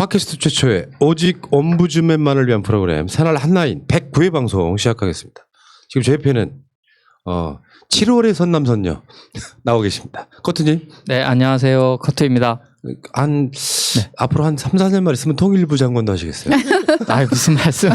팟캐스트 최초의 오직 옴부즈맨만을 위한 프로그램 새날 한라인 109회 방송 시작하겠습니다. 지금 제 옆에는 7월의 선남선녀 나오고 계십니다. 커트님. 네, 안녕하세요. 커트입니다. 앞으로 한 3, 4년만 있으면 통일부 장관도 하시겠어요? 아, 무슨 말씀?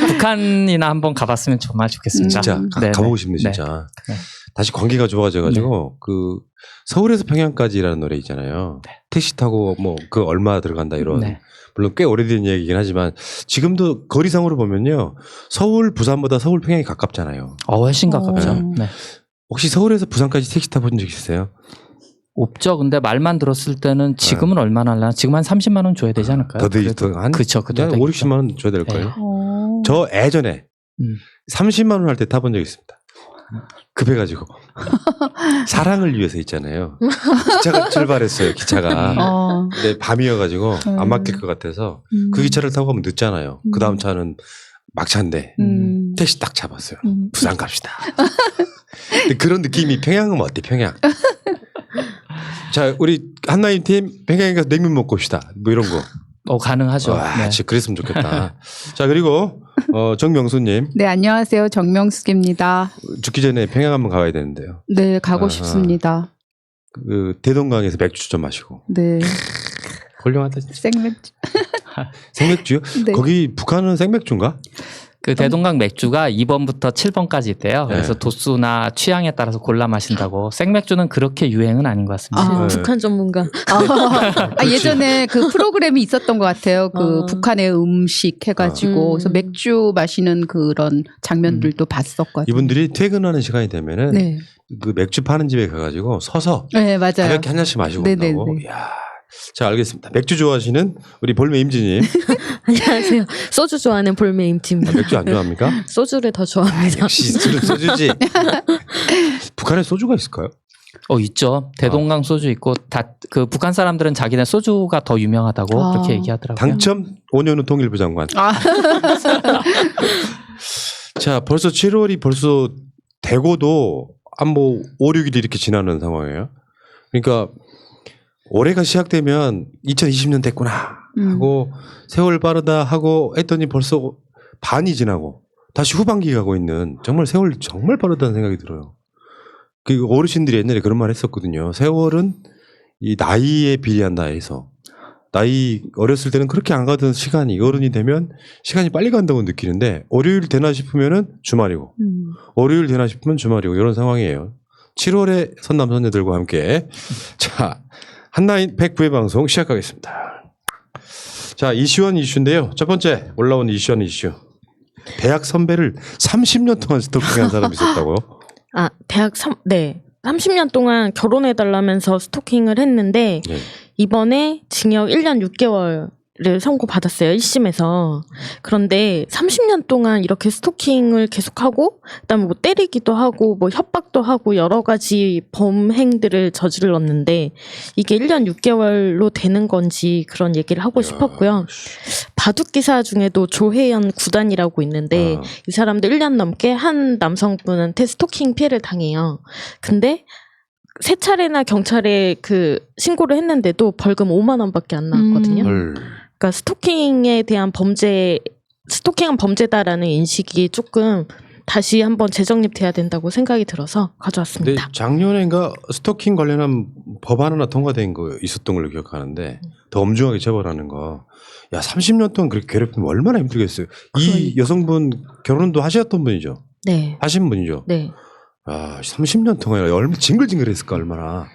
북한이나 한번 가봤으면 정말 좋겠습니다. 진짜 가보고 싶네 진짜. 네. 다시 관계가 좋아져가지고 그 서울에서 평양까지라는 노래 있잖아요. 네. 택시 타고 뭐 그 얼마 들어간다 이런. 네. 물론 꽤 오래된 얘기긴 하지만 지금도 거리상으로 보면요. 서울 부산보다 서울 평양이 가깝잖아요. 훨씬 가깝죠. 네. 혹시 서울에서 부산까지 택시 타본 적 있으세요? 없죠. 근데 말만 들었을 때는 지금은 얼마나 하려나? 지금 한 30만 원 줘야 되지 않을까요? 한 그쵸, 5, 60만 원 줘야 될 거예요. 저 예전에 30만 원 할 때 타본 적 있습니다. 급해가지고 사랑을 위해서 있잖아요. 기차가 출발했어요. 기차가. 근데 밤이어가지고 안 막힐 것 같아서 그 기차를 타고 가면 늦잖아요. 그 다음 차는 막차인데 택시 딱 잡았어요. 부산 갑시다. 근데 그런 느낌이 평양은 어때? 평양. 자, 우리 한라인 팀 평양에 가서 냉면 먹고 옵시다. 뭐 이런 거. 가능하죠. 네. 진짜 그랬으면 좋겠다. 자, 그리고 정명수님. 네, 안녕하세요. 정명숙입니다. 죽기 전에 평양 한번 가봐야 되는데요. 네, 가고 싶습니다. 그 대동강에서 맥주 좀 마시고. 네. 훌륭하다 진짜. 생맥주. 생맥주요? 네. 거기 북한은 생맥주인가? 그 대동강 맥주가 2번부터 7번까지 있대요. 네. 그래서 도수나 취향에 따라서 골라 마신다고. 생맥주는 그렇게 유행은 아닌 것 같습니다. 북한 전문가. 예전에 그 프로그램이 있었던 것 같아요. 그 북한의 음식 해가지고. 그래서 맥주 마시는 그런 장면들도 봤었거든요. 이분들이 퇴근하는 시간이 되면은 네. 그 맥주 파는 집에 가가지고 서서 네, 맞아요. 가볍게 한 잔씩 마시고 네네네. 온다고. 이야. 자, 알겠습니다. 맥주 좋아하시는 우리 볼메 임지님. 안녕하세요. 소주 좋아하는 볼메 임팀입니다. 맥주 안 좋아합니까? 소주를 더 좋아합니다. 역시 술은 소주지. 북한에 소주가 있을까요? 있죠. 대동강 소주 있고 그 북한 사람들은 자기네 소주가 더 유명하다고 그렇게 얘기하더라고요. 당첨 5년 후 통일부 장관. 자, 벌써 7월이 벌써 되고도 한 뭐 5, 6일이 이렇게 지나는 상황이에요. 그러니까 올해가 시작되면 2020년 됐구나 하고 세월 빠르다 하고 했더니 벌써 반이 지나고 다시 후반기 가고 있는 정말 세월 정말 빠르다는 생각이 들어요. 그 어르신들이 옛날에 그런 말 했었거든요. 세월은 이 나이에 비례한다 해서 나이 어렸을 때는 그렇게 안 가던 시간이 어른이 되면 시간이 빨리 간다고 느끼는데 월요일 되나 싶으면은 주말이고 월요일 되나 싶으면 주말이고 이런 상황이에요. 7월에 선남선녀들과 함께 자 한라인 109회 방송 시작하겠습니다. 자, 이슈원 이슈인데요. 첫 번째 올라온 이슈원 이슈. 대학 선배를 30년 동안 스토킹한 사람이 있었다고요? 네. 30년 동안 결혼해달라면서 스토킹을 했는데 네. 이번에 징역 1년 6개월을 선고받았어요. 1심에서. 그런데 30년 동안 이렇게 스토킹을 계속하고 그다음에 뭐 때리기도 하고 뭐 협박도 하고 여러 가지 범행들을 저질렀는데 이게 1년 6개월로 되는 건지 그런 얘기를 하고 싶었고요. 바둑 기사 중에도 조혜연 구단이라고 있는데 이 사람도 1년 넘게 한 남성분한테 스토킹 피해를 당해요. 근데 세 차례나 경찰에 그 신고를 했는데도 벌금 5만 원밖에 안 나왔거든요. 그러니까 스토킹에 대한 스토킹은 범죄다라는 인식이 조금 다시 한번 재정립돼야 된다고 생각이 들어서 가져왔습니다. 근데 작년엔가 스토킹 관련한 법안 하나 통과된 거 있었던 걸로 기억하는데 더 엄중하게 처벌하는 거. 야, 30년 동안 그렇게 괴롭히면 얼마나 힘들겠어요. 이 여성분 결혼도 하셨던 분이죠? 네. 하신 분이죠? 네. 30년 동안 얼마나 징글징글했을까 얼마나.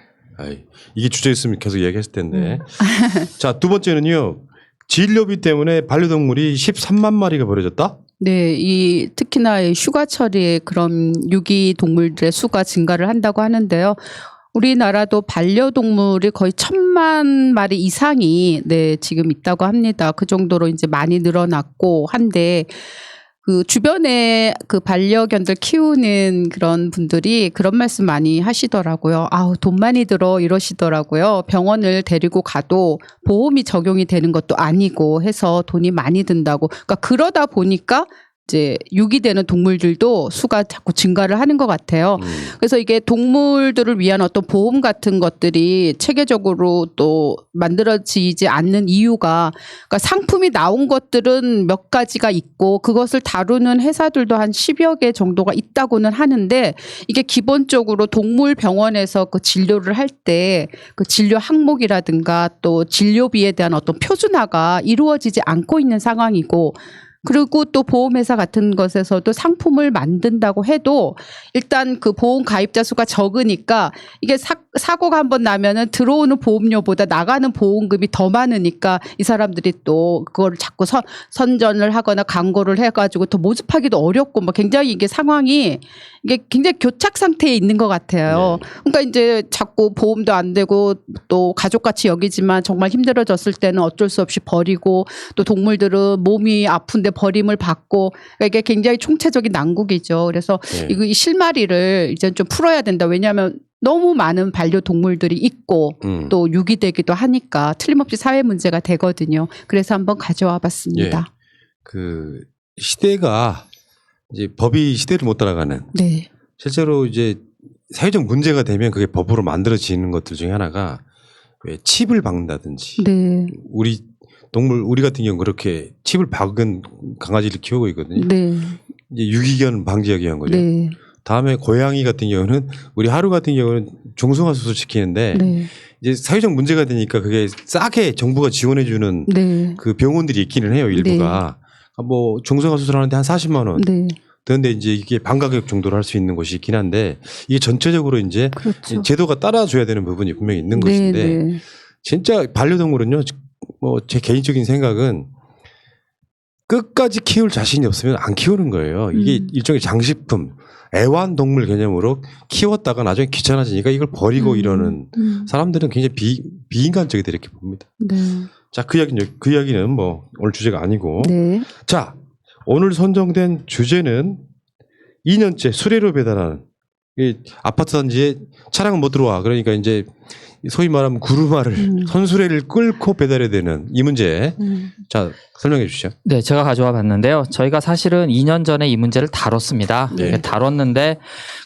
이게 주제였으면 계속 얘기했을 텐데. 자, 두 번째는요. 진료비 때문에 반려동물이 13만 마리가 버려졌다? 네, 특히나 이 휴가철에 그런 유기 동물들의 수가 증가를 한다고 하는데요. 우리나라도 반려동물이 거의 1,000만 마리 이상이 지금 있다고 합니다. 그 정도로 이제 많이 늘어났고 한데 그 주변에 그 반려견들 키우는 그런 분들이 그런 말씀 많이 하시더라고요. 돈 많이 들어 이러시더라고요. 병원을 데리고 가도 보험이 적용이 되는 것도 아니고 해서 돈이 많이 든다고. 그러니까 그러다 보니까 이제 유기되는 동물들도 수가 자꾸 증가를 하는 것 같아요. 그래서 이게 동물들을 위한 어떤 보험 같은 것들이 체계적으로 또 만들어지지 않는 이유가 그러니까 상품이 나온 것들은 몇 가지가 있고 그것을 다루는 회사들도 한 10여 개 정도가 있다고는 하는데 이게 기본적으로 동물 병원에서 그 진료를 할 때 그 진료 항목이라든가 또 진료비에 대한 어떤 표준화가 이루어지지 않고 있는 상황이고 그리고 또 보험회사 같은 것에서도 상품을 만든다고 해도 일단 그 보험 가입자 수가 적으니까 이게 사고가 한번 나면은 들어오는 보험료보다 나가는 보험금이 더 많으니까 이 사람들이 또 그거를 자꾸 선전을 하거나 광고를 해가지고 더 모집하기도 어렵고 뭐 굉장히 이게 상황이 이게 굉장히 교착 상태에 있는 것 같아요. 그러니까 이제 자꾸 보험도 안 되고 또 가족같이 여기지만 정말 힘들어졌을 때는 어쩔 수 없이 버리고 또 동물들은 몸이 아픈데 버림을 받고 그러니까 이게 굉장히 총체적인 난국이죠. 그래서 이 실마리를 이제 좀 풀어야 된다. 왜냐하면 너무 많은 반려동물들이 있고 또 유기되기도 하니까 틀림없이 사회 문제가 되거든요. 그래서 한번 가져와 봤습니다. 그 시대가 이제 법이 시대를 못 따라가는 네. 실제로 이제 사회적 문제가 되면 그게 법으로 만들어지는 것들 중에 하나가 왜 칩을 박는다든지 네. 우리 같은 경우 그렇게 칩을 박은 강아지를 키우고 있거든요. 네. 이제 유기견 방지하기 위한 거죠. 네. 다음에 고양이 같은 경우는 우리 하루 같은 경우는 중성화 수술 시키는데 네. 이제 사회적 문제가 되니까 그게 싸게 정부가 지원해주는 네. 그 병원들이 있기는 해요. 일부가. 뭐 중성화 수술하는데 한 40만 원. 네. 그런데 이제 이게 반가격 정도로 할 수 있는 곳이 있긴 한데 이게 전체적으로 이제 그렇죠. 제도가 따라줘야 되는 부분이 분명히 있는 네, 것인데 네. 진짜 반려동물은요. 뭐 제 개인적인 생각은 끝까지 키울 자신이 없으면 안 키우는 거예요. 이게 일종의 장식품, 애완동물 개념으로 키웠다가 나중에 귀찮아지니까 이걸 버리고 이러는 사람들은 굉장히 비인간적이다 이렇게 봅니다. 네. 자, 그 이야기는 뭐 오늘 주제가 아니고. 네. 자, 오늘 선정된 주제는 2년째 수레로 배달하는 이 아파트 단지에 차량은 못 들어와. 그러니까 이제 소위 말하면 구루마를 선수레를 끌고 배달해야 되는 이 문제. 자, 설명해 주시죠. 네, 제가 가져와 봤는데요. 저희가 사실은 2년 전에 이 문제를 다뤘습니다. 네. 다뤘는데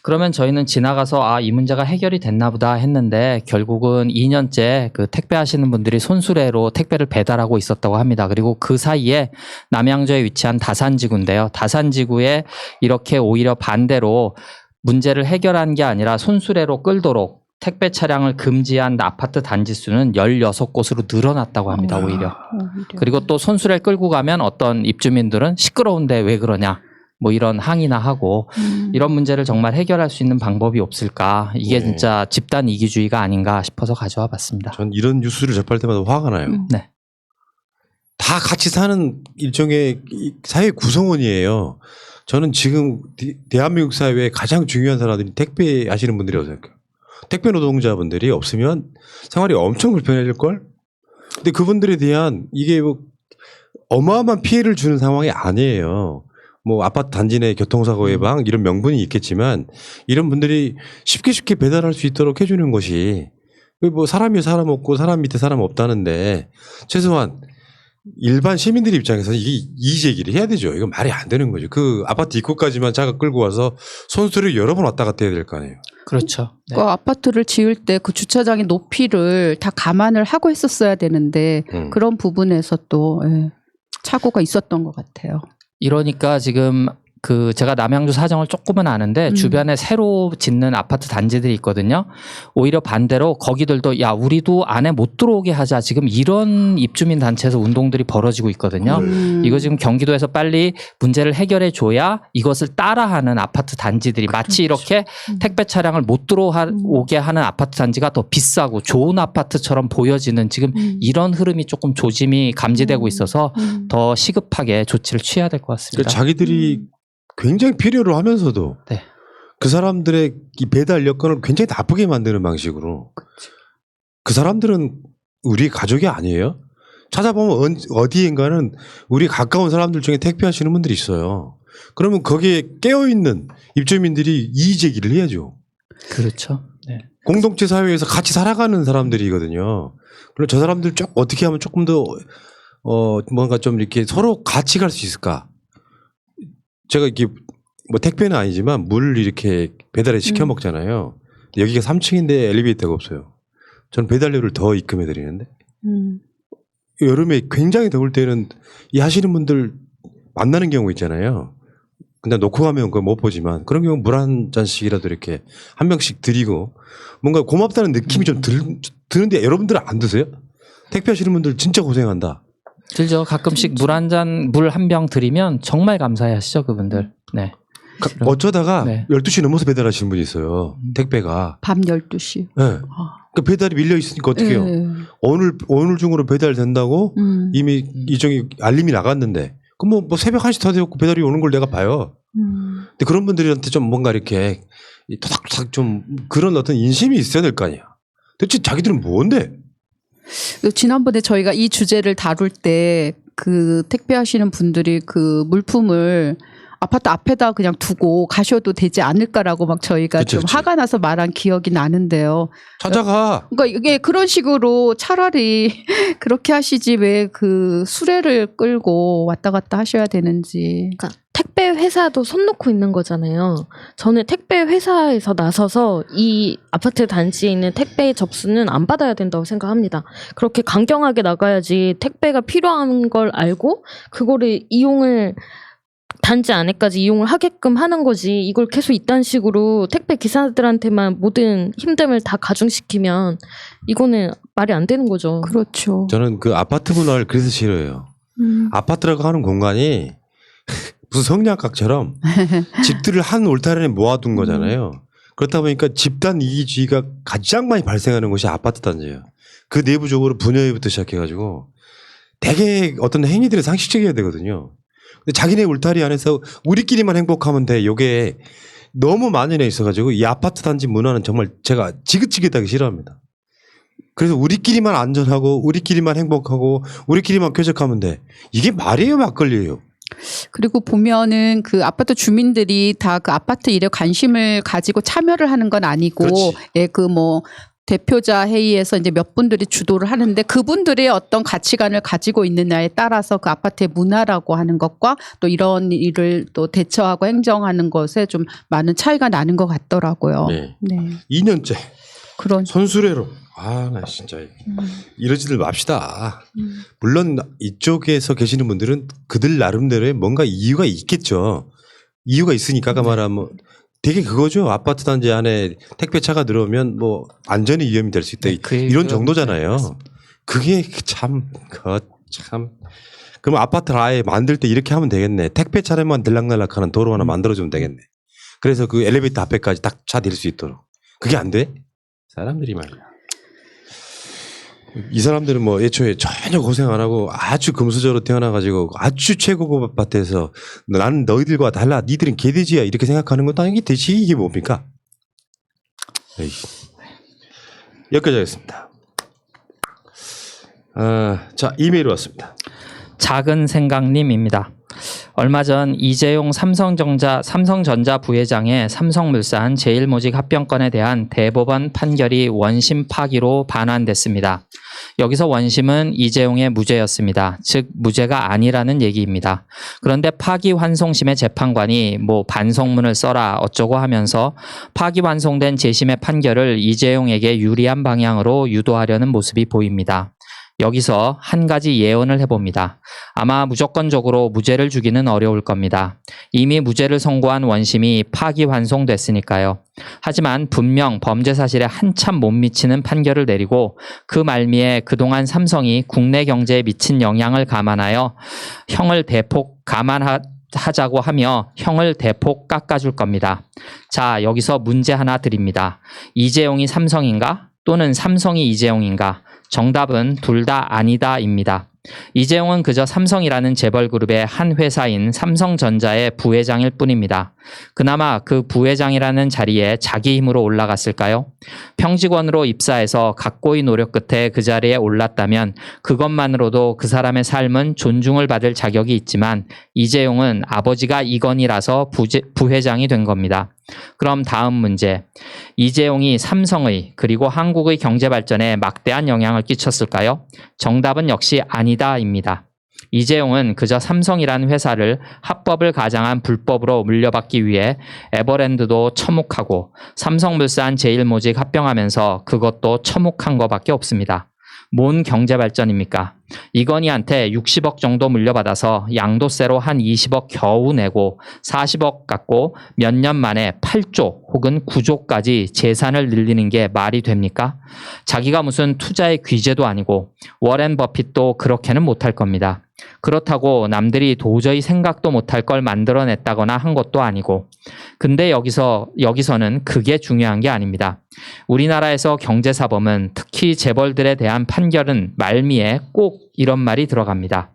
그러면 저희는 지나가서 이 문제가 해결이 됐나 보다 했는데 결국은 2년째 그 택배하시는 분들이 손수레로 택배를 배달하고 있었다고 합니다. 그리고 그 사이에 남양주에 위치한 다산지구인데요. 다산지구에 이렇게 오히려 반대로 문제를 해결한 게 아니라 손수레로 끌도록 택배 차량을 금지한 아파트 단지 수는 16곳으로 늘어났다고 합니다. 오히려. 그리고 또 손수레를 끌고 가면 어떤 입주민들은 시끄러운데 왜 그러냐 뭐 이런 항의나 하고 이런 문제를 정말 해결할 수 있는 방법이 없을까. 이게 진짜 집단 이기주의가 아닌가 싶어서 가져와 봤습니다. 전 이런 뉴스를 접할 때마다 화가 나요. 네. 다 같이 사는 일종의 사회 구성원이에요. 저는 지금 대한민국 사회에 가장 중요한 사람들이 택배 하시는 분들이라고 생각해요. 택배 노동자분들이 없으면 생활이 엄청 불편해질 걸. 근데 그분들에 대한 이게 뭐 어마어마한 피해를 주는 상황이 아니에요. 뭐 아파트 단지 내 교통사고 예방 이런 명분이 있겠지만 이런 분들이 쉽게 배달할 수 있도록 해주는 것이 뭐 사람 위에 사람 없고 사람 밑에 사람 없다는데 최소한 일반 시민들 입장에서는 이게 이의제기를 해야 되죠. 이건 말이 안 되는 거죠. 그 아파트 입구까지만 차가 끌고 와서 손수레를 여러 번 왔다 갔다 해야 될 거 아니에요. 그렇죠. 네. 그 아파트를 지을 때 그 주차장의 높이를 다 감안을 하고 했었어야 되는데 그런 부분에서 또 착오가 있었던 것 같아요. 이러니까 지금 그 제가 남양주 사정을 조금은 아는데 주변에 새로 짓는 아파트 단지들이 있거든요. 오히려 반대로 거기들도 야 우리도 안에 못 들어오게 하자. 지금 이런 입주민 단체에서 운동들이 벌어지고 있거든요. 이거 지금 경기도에서 빨리 문제를 해결해 줘야 이것을 따라하는 아파트 단지들이 마치 이렇게 택배 차량을 못 들어오게 하는 아파트 단지가 더 비싸고 좋은 아파트처럼 보여지는 지금 이런 흐름이 조금 조짐이 감지되고 있어서 더 시급하게 조치를 취해야 될 것 같습니다. 그러니까 자기들이 굉장히 필요로 하면서도 네. 그 사람들의 이 배달 여건을 굉장히 나쁘게 만드는 방식으로 그 사람들은 우리 가족이 아니에요. 찾아보면 어디인가는 우리 가까운 사람들 중에 택배하시는 분들이 있어요. 그러면 거기에 깨어있는 입주민들이 이의제기를 해야죠. 그렇죠. 네. 공동체 사회에서 같이 살아가는 사람들이거든요. 그럼 저 사람들 어떻게 하면 조금 더 뭔가 좀 이렇게 서로 같이 갈 수 있을까? 제가 이게 뭐 택배는 아니지만 물 이렇게 배달해 시켜 먹잖아요. 여기가 3층인데 엘리베이터가 없어요. 저는 배달료를 더 입금해 드리는데 여름에 굉장히 더울 때는 이 하시는 분들 만나는 경우 있잖아요. 근데 놓고 가면 그거 못 보지만 그런 경우 물 한 잔씩이라도 이렇게 한 병씩 드리고 뭔가 고맙다는 느낌이 좀 드는데 여러분들은 안 드세요? 택배 하시는 분들 진짜 고생한다. 들죠. 가끔씩 물 한 잔, 물 한 병 드리면 정말 감사해 하시죠, 그분들. 네. 어쩌다가 네. 12시 넘어서 배달하시는 분이 있어요. 택배가. 밤 12시. 네. 그 배달이 밀려 있으니까 어떻게 해요? 오늘 중으로 배달된다고 이미 이정이 알림이 나갔는데 그럼 뭐 새벽 1시 다 되었고 배달이 오는 걸 내가 봐요. 근데 그런 분들한테 좀 뭔가 이렇게 토닥토닥 좀 그런 어떤 인심이 있어야 될 거 아니야. 대체 자기들은 뭔데? 지난번에 저희가 이 주제를 다룰 때 그 택배하시는 분들이 그 물품을 아파트 앞에다 그냥 두고 가셔도 되지 않을까라고 막 저희가 그치, 좀 그치. 화가 나서 말한 기억이 나는데요. 찾아가. 그러니까 이게 그런 식으로 차라리 그렇게 하시지 왜 그 수레를 끌고 왔다 갔다 하셔야 되는지. 그러니까 택배 회사도 손 놓고 있는 거잖아요. 저는 택배 회사에서 나서서 이 아파트 단지에 있는 택배 접수는 안 받아야 된다고 생각합니다. 그렇게 강경하게 나가야지 택배가 필요한 걸 알고 그거를 이용을 단지 안에까지 이용을 하게끔 하는 거지. 이걸 계속 이딴 식으로 택배 기사들한테만 모든 힘듦을 다 가중시키면 이거는 말이 안 되는 거죠. 그렇죠. 저는 그 아파트 문화를 그래서 싫어해요. 아파트라고 하는 공간이 무슨 성냥각처럼 집들을 한 울타리에 모아둔 거잖아요. 그렇다 보니까 집단 이기주의가 가장 많이 발생하는 곳이 아파트 단지예요. 그 내부적으로 분여회부터 시작해가지고 되게 어떤 행위들이 상식적이어야 되거든요. 근데 자기네 울타리 안에서 우리끼리만 행복하면 돼. 요게 너무 만연해 있어가지고 이 아파트 단지 문화는 정말 제가 지긋지긋하게 싫어합니다. 그래서 우리끼리만 안전하고 우리끼리만 행복하고 우리끼리만 쾌적하면 돼. 이게 말이에요, 막걸리예요. 그리고 보면은 그 아파트 주민들이 다 그 아파트 일에 관심을 가지고 참여를 하는 건 아니고, 그렇지. 예, 그 뭐 대표자 회의에서 이제 몇 분들이 주도를 하는데 그분들의 어떤 가치관을 가지고 있느냐에 따라서 그 아파트의 문화라고 하는 것과 또 이런 일을 또 대처하고 행정하는 것에 좀 많은 차이가 나는 것 같더라고요. 네. 네. 2년째 그런. 선수래로. 아, 나 진짜 이러지들 맙시다. 물론 이쪽에서 계시는 분들은 그들 나름대로의 뭔가 이유가 있겠죠. 이유가 있으니까 아까 말한 뭐 되게 그거죠. 아파트 단지 안에 택배차가 들어오면 뭐 안전에 위험이 될 수 있다. 그 이런 얘기가- 정도잖아요. 그게 참. 그럼 아파트를 아예 만들 때 이렇게 하면 되겠네. 택배 차량만 들락날락하는 도로 하나 만들어주면 되겠네. 그래서 그 엘리베이터 앞에까지 딱 차 댈 수 있도록. 그게 안 돼? 사람들이 말이야. 이 사람들은 뭐 애초에 전혀 고생 안 하고 아주 금수저로 태어나가지고 아주 최고급 아파트에서 나는 너희들과 달라. 니들은 개돼지야. 이렇게 생각하는 것도 아니기 대체 이게 뭡니까? 에이. 여기까지 하겠습니다. 자, 이메일 왔습니다. 작은 생각님입니다. 얼마 전 이재용 삼성전자 부회장의 삼성물산 제일모직 합병건에 대한 대법원 판결이 원심 파기로 반환됐습니다. 여기서 원심은 이재용의 무죄였습니다. 즉 무죄가 아니라는 얘기입니다. 그런데 파기환송심의 재판관이 뭐 반송문을 써라 어쩌고 하면서 파기환송된 재심의 판결을 이재용에게 유리한 방향으로 유도하려는 모습이 보입니다. 여기서 한 가지 예언을 해봅니다. 아마 무조건적으로 무죄를 주기는 어려울 겁니다. 이미 무죄를 선고한 원심이 파기환송됐으니까요. 하지만 분명 범죄 사실에 한참 못 미치는 판결을 내리고 그 말미에 그동안 삼성이 국내 경제에 미친 영향을 감안하여 형을 대폭 감안하자고 하며 형을 대폭 깎아줄 겁니다. 자, 여기서 문제 하나 드립니다. 이재용이 삼성인가? 또는 삼성이 이재용인가? 정답은 둘 다 아니다입니다. 이재용은 그저 삼성이라는 재벌그룹의 한 회사인 삼성전자의 부회장일 뿐입니다. 그나마 그 부회장이라는 자리에 자기 힘으로 올라갔을까요? 평직원으로 입사해서 각고의 노력 끝에 그 자리에 올랐다면 그것만으로도 그 사람의 삶은 존중을 받을 자격이 있지만 이재용은 아버지가 이건희라서 부회장이 된 겁니다. 그럼 다음 문제. 이재용이 삼성의 그리고 한국의 경제 발전에 막대한 영향을 끼쳤을까요? 정답은 역시 아니다입니다. 이재용은 그저 삼성이라는 회사를 합법을 가장한 불법으로 물려받기 위해 에버랜드도 처묵하고 삼성물산 제일모직 합병하면서 그것도 처묵한 것밖에 없습니다. 뭔 경제 발전입니까? 이건희한테 60억 정도 물려받아서 양도세로 한 20억 겨우 내고 40억 갖고 몇 년 만에 8조 혹은 9조까지 재산을 늘리는 게 말이 됩니까? 자기가 무슨 투자의 귀재도 아니고 워렌 버핏도 그렇게는 못할 겁니다. 그렇다고 남들이 도저히 생각도 못할 걸 만들어냈다거나 한 것도 아니고. 근데 여기서는 그게 중요한 게 아닙니다. 우리나라에서 경제사범은 특히 재벌들에 대한 판결은 말미에 꼭 이런 말이 들어갑니다.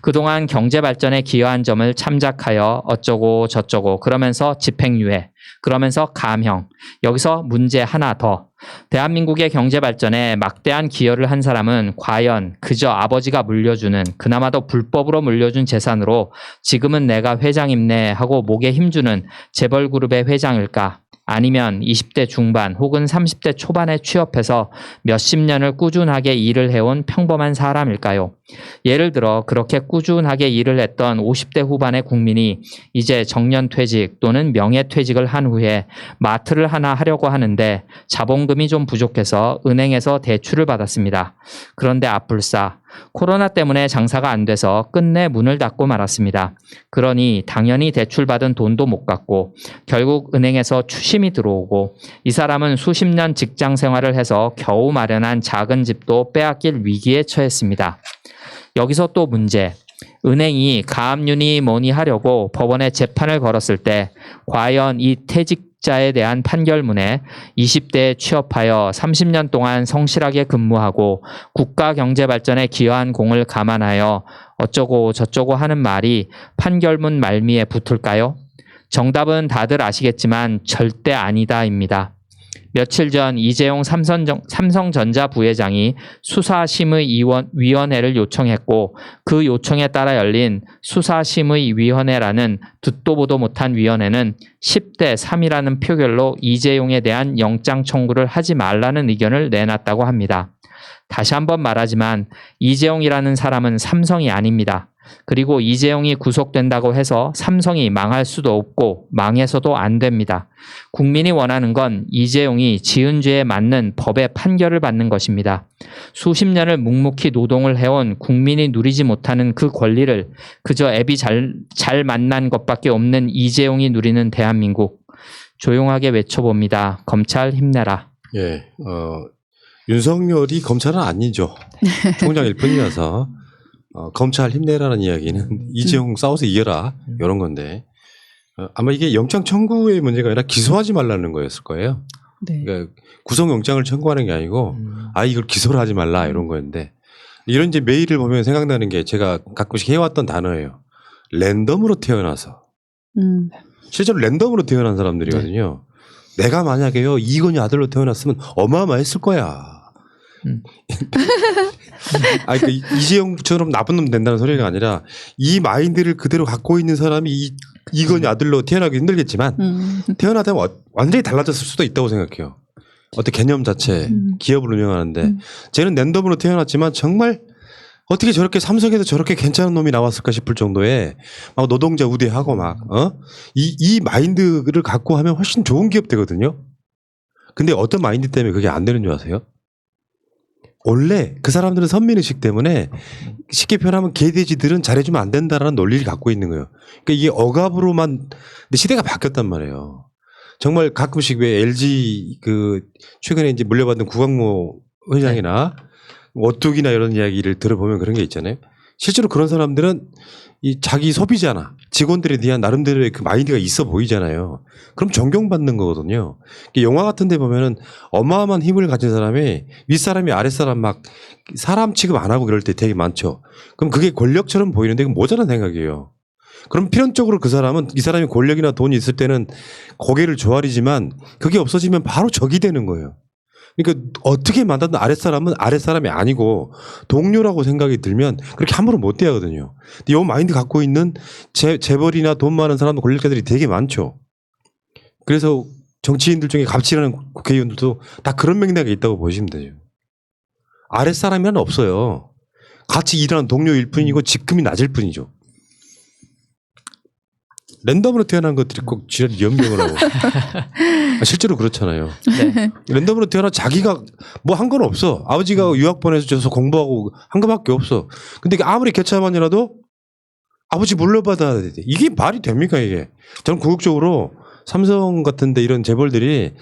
그동안 경제발전에 기여한 점을 참작하여 어쩌고 저쩌고 그러면서 집행유예, 그러면서 감형. 여기서 문제 하나 더. 대한민국의 경제발전에 막대한 기여를 한 사람은 과연 그저 아버지가 물려주는 그나마도 불법으로 물려준 재산으로 지금은 내가 회장임네 하고 목에 힘주는 재벌그룹의 회장일까? 아니면 20대 중반 혹은 30대 초반에 취업해서 몇십 년을 꾸준하게 일을 해온 평범한 사람일까요? 예를 들어 그렇게 꾸준하게 일을 했던 50대 후반의 국민이 이제 정년퇴직 또는 명예퇴직을 한 후에 마트를 하나 하려고 하는데 자본금이 좀 부족해서 은행에서 대출을 받았습니다. 그런데 앞불싸 코로나 때문에 장사가 안 돼서 끝내 문을 닫고 말았습니다. 그러니 당연히 대출받은 돈도 못 갚고 결국 은행에서 추심이 들어오고 이 사람은 수십 년 직장 생활을 해서 겨우 마련한 작은 집도 빼앗길 위기에 처했습니다. 여기서 또 문제. 은행이 가압류니 뭐니 하려고 법원에 재판을 걸었을 때 과연 이 퇴직자에 대한 판결문에 20대에 취업하여 30년 동안 성실하게 근무하고 국가 경제 발전에 기여한 공을 감안하여 어쩌고 저쩌고 하는 말이 판결문 말미에 붙을까요? 정답은 다들 아시겠지만 절대 아니다입니다. 며칠 전 이재용 삼성전자 부회장이 수사심의위원회를 요청했고 그 요청에 따라 열린 수사심의위원회라는 듣도 보도 못한 위원회는 10대 3이라는 표결로 이재용에 대한 영장 청구를 하지 말라는 의견을 내놨다고 합니다. 다시 한번 말하지만 이재용이라는 사람은 삼성이 아닙니다. 그리고 이재용이 구속된다고 해서 삼성이 망할 수도 없고 망해서도 안 됩니다. 국민이 원하는 건 이재용이 지은 죄에 맞는 법의 판결을 받는 것입니다. 수십 년을 묵묵히 노동을 해온 국민이 누리지 못하는 그 권리를 그저 앱이 잘 만난 것밖에 없는 이재용이 누리는 대한민국. 조용하게 외쳐봅니다. 검찰 힘내라. 예, 윤석열이 검찰은 아니죠. 총장일 뿐이라서 검찰 힘내라는 이야기는 이재용 싸워서 이겨라 이런 건데 아마 이게 영장 청구의 문제가 아니라 기소하지 말라는 거였을 거예요. 네. 그러니까 구속영장을 청구하는 게 아니고 이걸 기소를 하지 말라 이런 거였는데 이런 이제 메일을 보면 생각나는 게 제가 가끔씩 해왔던 단어예요. 랜덤으로 태어나서 실제로 랜덤으로 태어난 사람들이거든요. 내가 만약에요 이건희 아들로 태어났으면 어마어마했을 거야. 그러니까 이재용처럼 나쁜 놈 된다는 소리가 아니라 이 마인드를 그대로 갖고 있는 사람이 이건희 아들로 태어나기 힘들겠지만 태어나다면 완전히 달라졌을 수도 있다고 생각해요. 어떤 개념 자체 기업을 운영하는데 쟤는 랜덤으로 태어났지만 정말 어떻게 저렇게 삼성에서 저렇게 괜찮은 놈이 나왔을까 싶을 정도의 막 노동자 우대하고 이 마인드를 갖고 하면 훨씬 좋은 기업 되거든요. 근데 어떤 마인드 때문에 그게 안 되는 줄 아세요? 원래 그 사람들은 선민의식 때문에 쉽게 표현하면 개돼지들은 잘해주면 안 된다라는 논리를 갖고 있는 거예요. 그러니까 이게 억압으로만 근데 시대가 바뀌었단 말이에요. 정말 가끔씩 왜 LG 최근에 이제 물려받은 구광모 회장이나 오뚜기나 이런 이야기를 들어보면 그런 게 있잖아요. 실제로 그런 사람들은 이 자기 소비자나 직원들에 대한 나름대로의 그 마인드가 있어 보이잖아요. 그럼 존경받는 거거든요. 영화 같은 데 보면은 어마어마한 힘을 가진 사람이 윗사람이 아랫사람 막 사람 취급 안 하고 그럴 때 되게 많죠. 그럼 그게 권력처럼 보이는데 그건 모자란 생각이에요. 그럼 필연적으로 그 사람은 이 사람이 권력이나 돈이 있을 때는 고개를 조아리지만 그게 없어지면 바로 적이 되는 거예요. 그러니까 어떻게 만났든 아랫사람은 아랫사람이 아니고 동료라고 생각이 들면 그렇게 함부로 못 대하거든요. 근데 이 마인드 갖고 있는 재벌이나 돈 많은 사람 권력자들이 되게 많죠. 그래서 정치인들 중에 갑질하는 국회의원들도 다 그런 맥락이 있다고 보시면 되죠. 아랫사람이란 없어요. 같이 일하는 동료일 뿐이고 직급이 낮을 뿐이죠. 랜덤으로 태어난 것들이 꼭 지랄 연명을 하고 실제로 그렇잖아요. 네. 랜덤으로 태어나 자기가 뭐 한 건 없어. 아버지가 유학 보내줘서 공부하고 한 거밖에 없어. 근데 아무리 개차반이라도 아버지 물려받아야 돼. 이게 말이 됩니까 이게? 저는 궁극적으로 삼성 같은데 이런 재벌들이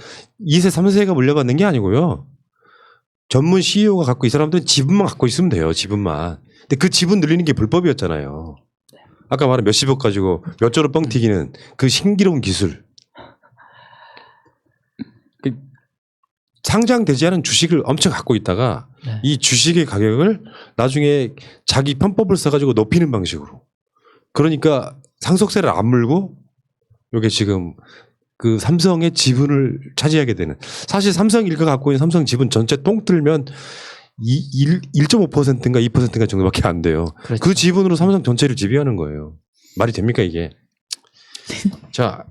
2세 3세가 물려받는 게 아니고요. 전문 CEO가 갖고 이 사람들은 지분만 갖고 있으면 돼요. 지분만. 근데 그 지분 늘리는 게 불법이었잖아요. 아까 말한 몇십억 가지고 몇 조로 뻥 튀기는 그 신기로운 기술. 상장되지 않은 주식을 엄청 갖고 있다가 네. 이 주식의 가격을 나중에 자기 편법을 써가지고 높이는 방식으로. 그러니까 상속세를 안 물고 이게 지금 그 삼성의 지분을 차지하게 되는. 사실 삼성 일가 갖고 있는 삼성 지분 전체 통 틀면 1.5%인가 2%인가 정도밖에 안 돼요. 그렇죠. 그 지분으로 삼성 전체를 지배하는 거예요. 말이 됩니까 이게? 자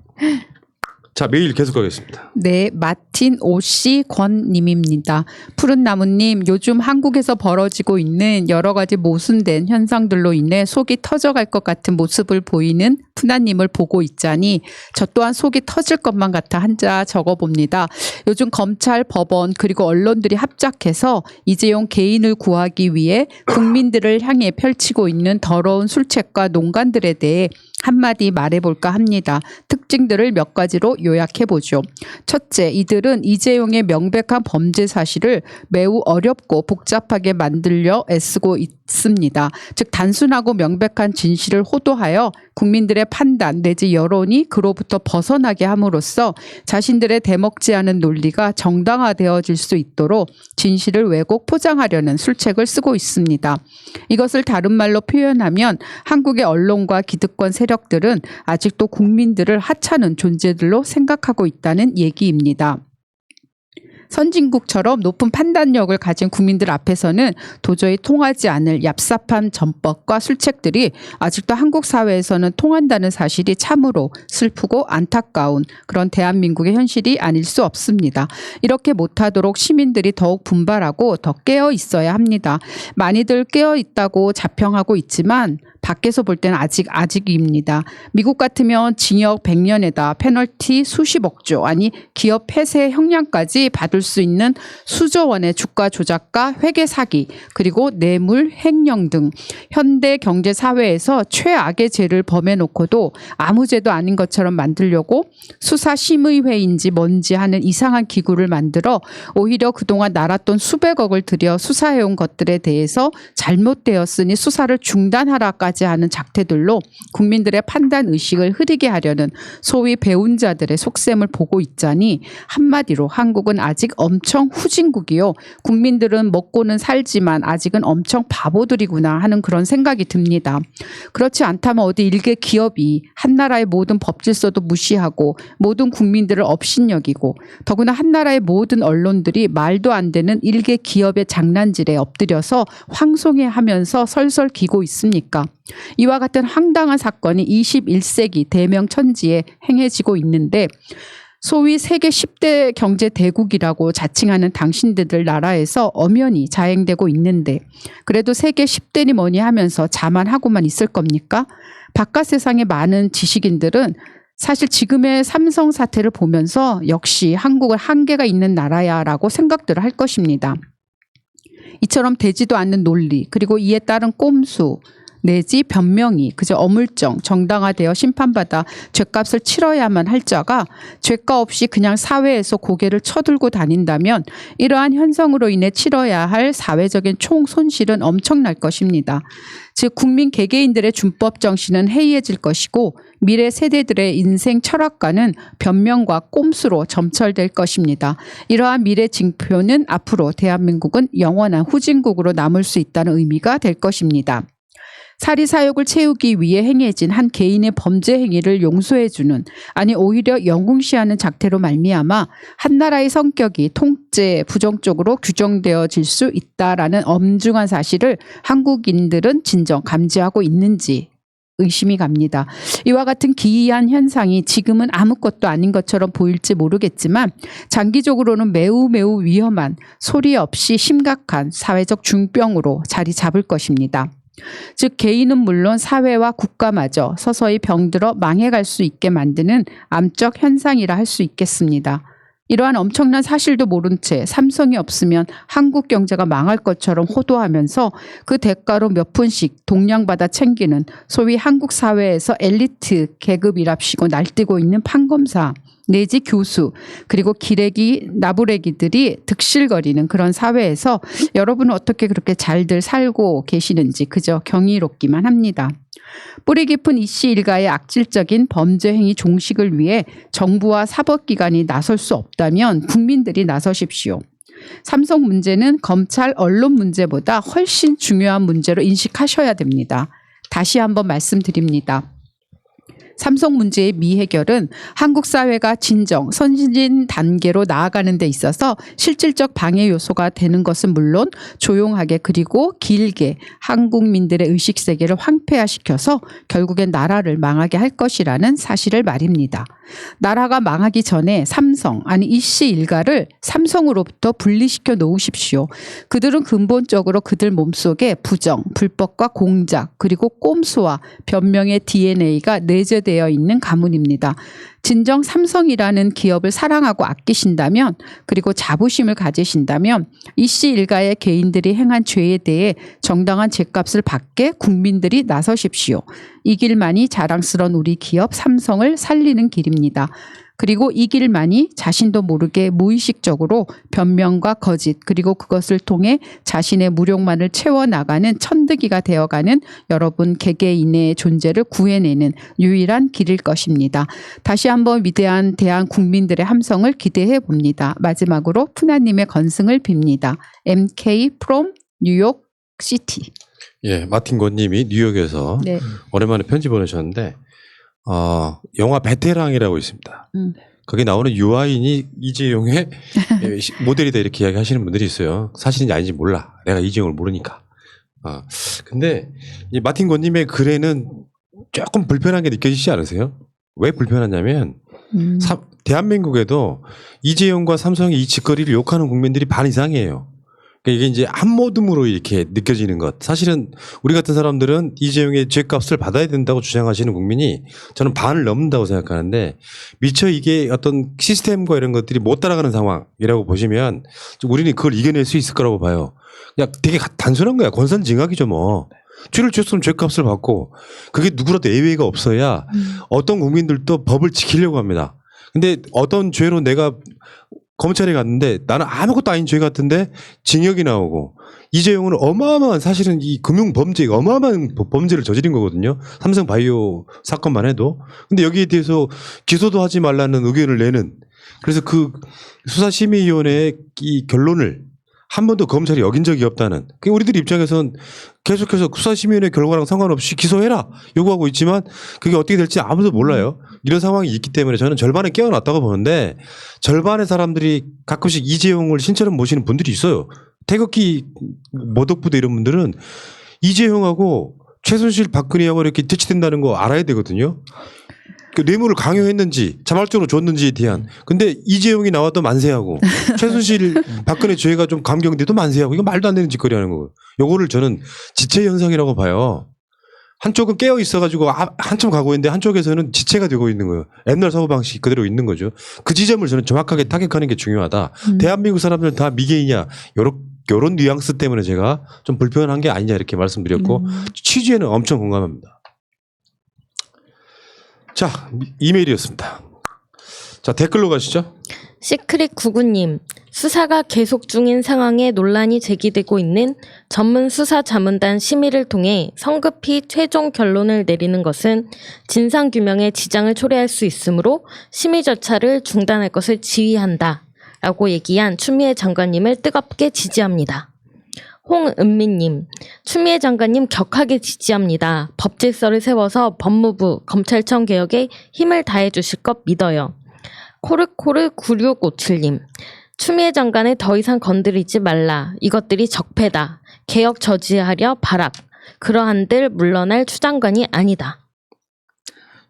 메일 계속 가겠습니다. 네, 마틴 오씨 권님입니다. 푸른 나무님, 요즘 한국에서 벌어지고 있는 여러 가지 모순된 현상들로 인해 속이 터져갈 것 같은 모습을 보이는 푸나님을 보고 있자니 저 또한 속이 터질 것만 같아 한자 적어봅니다. 요즘 검찰, 법원 그리고 언론들이 합작해서 이재용 개인을 구하기 위해 국민들을 향해 펼치고 있는 더러운 술책과 농간들에 대해 한마디 말해볼까 합니다. 특징들을 몇 가지로 요약해보죠. 첫째, 이들은 이재용의 명백한 범죄 사실을 매우 어렵고 복잡하게 만들려 애쓰고 있습니다. 즉 단순하고 명백한 진실을 호도하여 국민들의 판단 내지 여론이 그로부터 벗어나게 함으로써 자신들의 대먹지 않은 논리가 정당화되어질 수 있도록 진실을 왜곡 포장하려는 술책을 쓰고 있습니다. 이것을 다른 말로 표현하면 한국의 언론과 기득권 세력들은 아직도 국민들을 하찮은 존재들로 생각하고 있다는 얘기입니다. 선진국처럼 높은 판단력을 가진 국민들 앞에서는 도저히 통하지 않을 얍삽한 전법과 술책들이 아직도 한국 사회에서는 통한다는 사실이 참으로 슬프고 안타까운 그런 대한민국의 현실이 아닐 수 없습니다. 이렇게 못하도록 시민들이 더욱 분발하고 더 깨어 있어야 합니다. 많이들 깨어 있다고 자평하고 있지만 밖에서 볼 때는 아직입니다. 미국 같으면 징역 100년에다 페널티 수십억조 아니 기업 폐쇄 형량까지 받을 수 있는 수조 원의 주가 조작과 회계 사기 그리고 뇌물 횡령 등 현대 경제 사회에서 최악의 죄를 범해놓고도 아무 죄도 아닌 것처럼 만들려고 수사심의회인지 뭔지 하는 이상한 기구를 만들어 오히려 그동안 날았던 수백억을 들여 수사해온 것들에 대해서 잘못되었으니 수사를 중단하라까지 하는 작태들로 국민들의 판단 의식을 흐리게 하려는 소위 배운 자들의 속셈을 보고 있자니 한마디로 한국은 아직 엄청 후진국이요. 국민들은 먹고는 살지만 아직은 엄청 바보들이구나 하는 그런 생각이 듭니다. 그렇지 않다면 어디 일개 기업이 한나라의 모든 법질서도 무시하고 모든 국민들을 업신여기고 더구나 한나라의 모든 언론들이 말도 안 되는 일개 기업의 장난질에 엎드려서 황송해하면서 설설 기고 있습니까? 이와 같은 황당한 사건이 21세기 대명천지에 행해지고 있는데 소위 세계 10대 경제 대국이라고 자칭하는 당신들 나라에서 엄연히 자행되고 있는데 그래도 세계 10대니 뭐니 하면서 자만하고만 있을 겁니까? 바깥 세상의 많은 지식인들은 사실 지금의 삼성 사태를 보면서 역시 한국은 한계가 있는 나라야라고 생각들을 할 것입니다. 이처럼 되지도 않는 논리 그리고 이에 따른 꼼수 내지 변명이 그저 어물쩡 정당화되어 심판받아 죗값을 치러야만 할 자가 죄가 없이 그냥 사회에서 고개를 쳐들고 다닌다면 이러한 현상으로 인해 치러야 할 사회적인 총 손실은 엄청날 것입니다. 즉 국민 개개인들의 준법 정신은 해이해질 것이고 미래 세대들의 인생 철학과는 변명과 꼼수로 점철될 것입니다. 이러한 미래 징표는 앞으로 대한민국은 영원한 후진국으로 남을 수 있다는 의미가 될 것입니다. 사리사욕을 채우기 위해 행해진 한 개인의 범죄 행위를 용서해주는 아니 오히려 영웅시하는 작태로 말미암아 한나라의 성격이 통째 부정적으로 규정되어질 수 있다라는 엄중한 사실을 한국인들은 진정 감지하고 있는지 의심이 갑니다. 이와 같은 기이한 현상이 지금은 아무것도 아닌 것처럼 보일지 모르겠지만 장기적으로는 매우 위험한 소리 없이 심각한 사회적 중병으로 자리 잡을 것입니다. 즉 개인은 물론 사회와 국가마저 서서히 병들어 망해갈 수 있게 만드는 암적 현상이라 할 수 있겠습니다. 이러한 엄청난 사실도 모른 채 삼성이 없으면 한국 경제가 망할 것처럼 호도하면서 그 대가로 몇 푼씩 동량받아 챙기는 소위 한국 사회에서 엘리트 계급이랍시고 날뛰고 있는 판검사 내지 교수 그리고 기레기 나부레기들이 득실거리는 그런 사회에서 여러분은 어떻게 그렇게 잘들 살고 계시는지 그저 경이롭기만 합니다. 뿌리 깊은 이씨 일가의 악질적인 범죄 행위 종식을 위해 정부와 사법기관이 나설 수 없다면 국민들이 나서십시오. 삼성 문제는 검찰 언론 문제보다 훨씬 중요한 문제로 인식하셔야 됩니다. 다시 한번 말씀드립니다. 삼성 문제의 미해결은 한국 사회가 진정 선진 단계로 나아가는 데 있어서 실질적 방해 요소가 되는 것은 물론 조용하게 그리고 길게 한국민들의 의식세계를 황폐화시켜서 결국엔 나라를 망하게 할 것이라는 사실을 말입니다. 나라가 망하기 전에 삼성 아니 이씨 일가를 삼성으로부터 분리시켜 놓으십시오. 그들은 근본적으로 그들 몸속에 부정, 불법과 공작 그리고 꼼수와 변명의 DNA가 내재되어 있는 가문입니다. 진정 삼성이라는 기업을 사랑하고 아끼신다면 그리고 자부심을 가지신다면 이씨 일가의 개인들이 행한 죄에 대해 정당한 죄값을 받게 국민들이 나서십시오. 이 길만이 자랑스러운 우리 기업 삼성을 살리는 길입니다. 그리고 이 길만이 자신도 모르게 무의식적으로 변명과 거짓 그리고 그것을 통해 자신의 무력만을 채워나가는 천득이가 되어가는 여러분 개개인의 존재를 구해내는 유일한 길일 것입니다. 다시 한번 위대한 대한 국민들의 함성을 기대해 봅니다. 마지막으로 푸나님의 건승을 빕니다. MK from 뉴욕 시티. 예, 마틴 권님이 뉴욕에서 네. 오랜만에 편지 보내셨는데 영화 베테랑이라고 있습니다. 거기 나오는 유아인이 이재용의 모델이다 이렇게 이야기하시는 분들이 있어요. 사실인지 아닌지 몰라. 내가 이재용을 모르니까. 근데 이 마틴 권님의 글에는 조금 불편한 게 느껴지지 않으세요? 왜 불편하냐면 대한민국에도 이재용과 삼성의 이 짓거리를 욕하는 국민들이 반 이상이에요. 그러니까 이게 이제 한 모듬으로 이렇게 느껴지는 것. 사실은 우리 같은 사람들은 이재용의 죄값을 받아야 된다고 주장하시는 국민이 저는 반을 넘는다고 생각하는데 미처 이게 어떤 시스템과 이런 것들이 못 따라가는 상황이라고 보시면 우리는 그걸 이겨낼 수 있을 거라고 봐요. 그냥 되게 단순한 거야. 권선징악이죠 뭐. 죄를 지었으면 죄값을 받고 그게 누구라도 예외가 없어야 어떤 국민들도 법을 지키려고 합니다. 근데 어떤 죄로 내가 검찰에 갔는데 나는 아무것도 아닌 죄 같은데 징역이 나오고 이재용은 어마어마한 사실은 이 금융범죄 어마어마한 범죄를 저지른 거거든요. 삼성바이오 사건만 해도. 근데 여기에 대해서 기소도 하지 말라는 의견을 내는 그래서 그 수사심의위원회의 이 결론을 한 번도 검찰이 어긴 적이 없다는 그 우리들 입장에선 계속해서 수사심의위원회 결과랑 상관없이 기소해라 요구하고 있지만 그게 어떻게 될지 아무도 몰라요. 이런 상황이 있기 때문에 저는 절반은 깨어났다고 보는데 절반의 사람들이 가끔씩 이재용을 신처럼 모시는 분들이 있어요. 태극기 모독부대 이런 분들은 이재용하고 최순실 박근혜하고 이렇게 대치된다는 거 알아야 되거든요. 그 뇌물을 강요했는지 자발적으로 줬는지에 대한. 근데 이재용이 나와도 만세하고 최순실 박근혜 죄가 좀 감경돼도 만세하고 이거 말도 안 되는 짓거리 하는 거고. 요거를 저는 지체 현상이라고 봐요. 한쪽은 깨어 있어가지고 한참 가고 있는데 한쪽에서는 지체가 되고 있는 거예요. 옛날 사고방식이 그대로 있는 거죠. 그 지점을 저는 정확하게 타격하는 게 중요하다. 대한민국 사람들은 다 미개이냐 요런 뉘앙스 때문에 제가 좀 불편한 게 아니냐 이렇게 말씀드렸고 취지에는 엄청 공감합니다. 자, 이메일이었습니다. 자, 댓글로 가시죠. 시크릿 99님, 수사가 계속 중인 상황에 논란이 제기되고 있는 전문 수사자문단 심의를 통해 성급히 최종 결론을 내리는 것은 진상규명에 지장을 초래할 수 있으므로 심의 절차를 중단할 것을 지휘한다. 라고 얘기한 추미애 장관님을 뜨겁게 지지합니다. 홍은미님, 추미애 장관님 격하게 지지합니다. 법질서를 세워서 법무부, 검찰청 개혁에 힘을 다해 주실 것 믿어요. 코르코르 9657님, 추미애 장관을 더 이상 건드리지 말라. 이것들이 적폐다. 개혁 저지하려 바랍. 그러한들 물러날 추 장관이 아니다.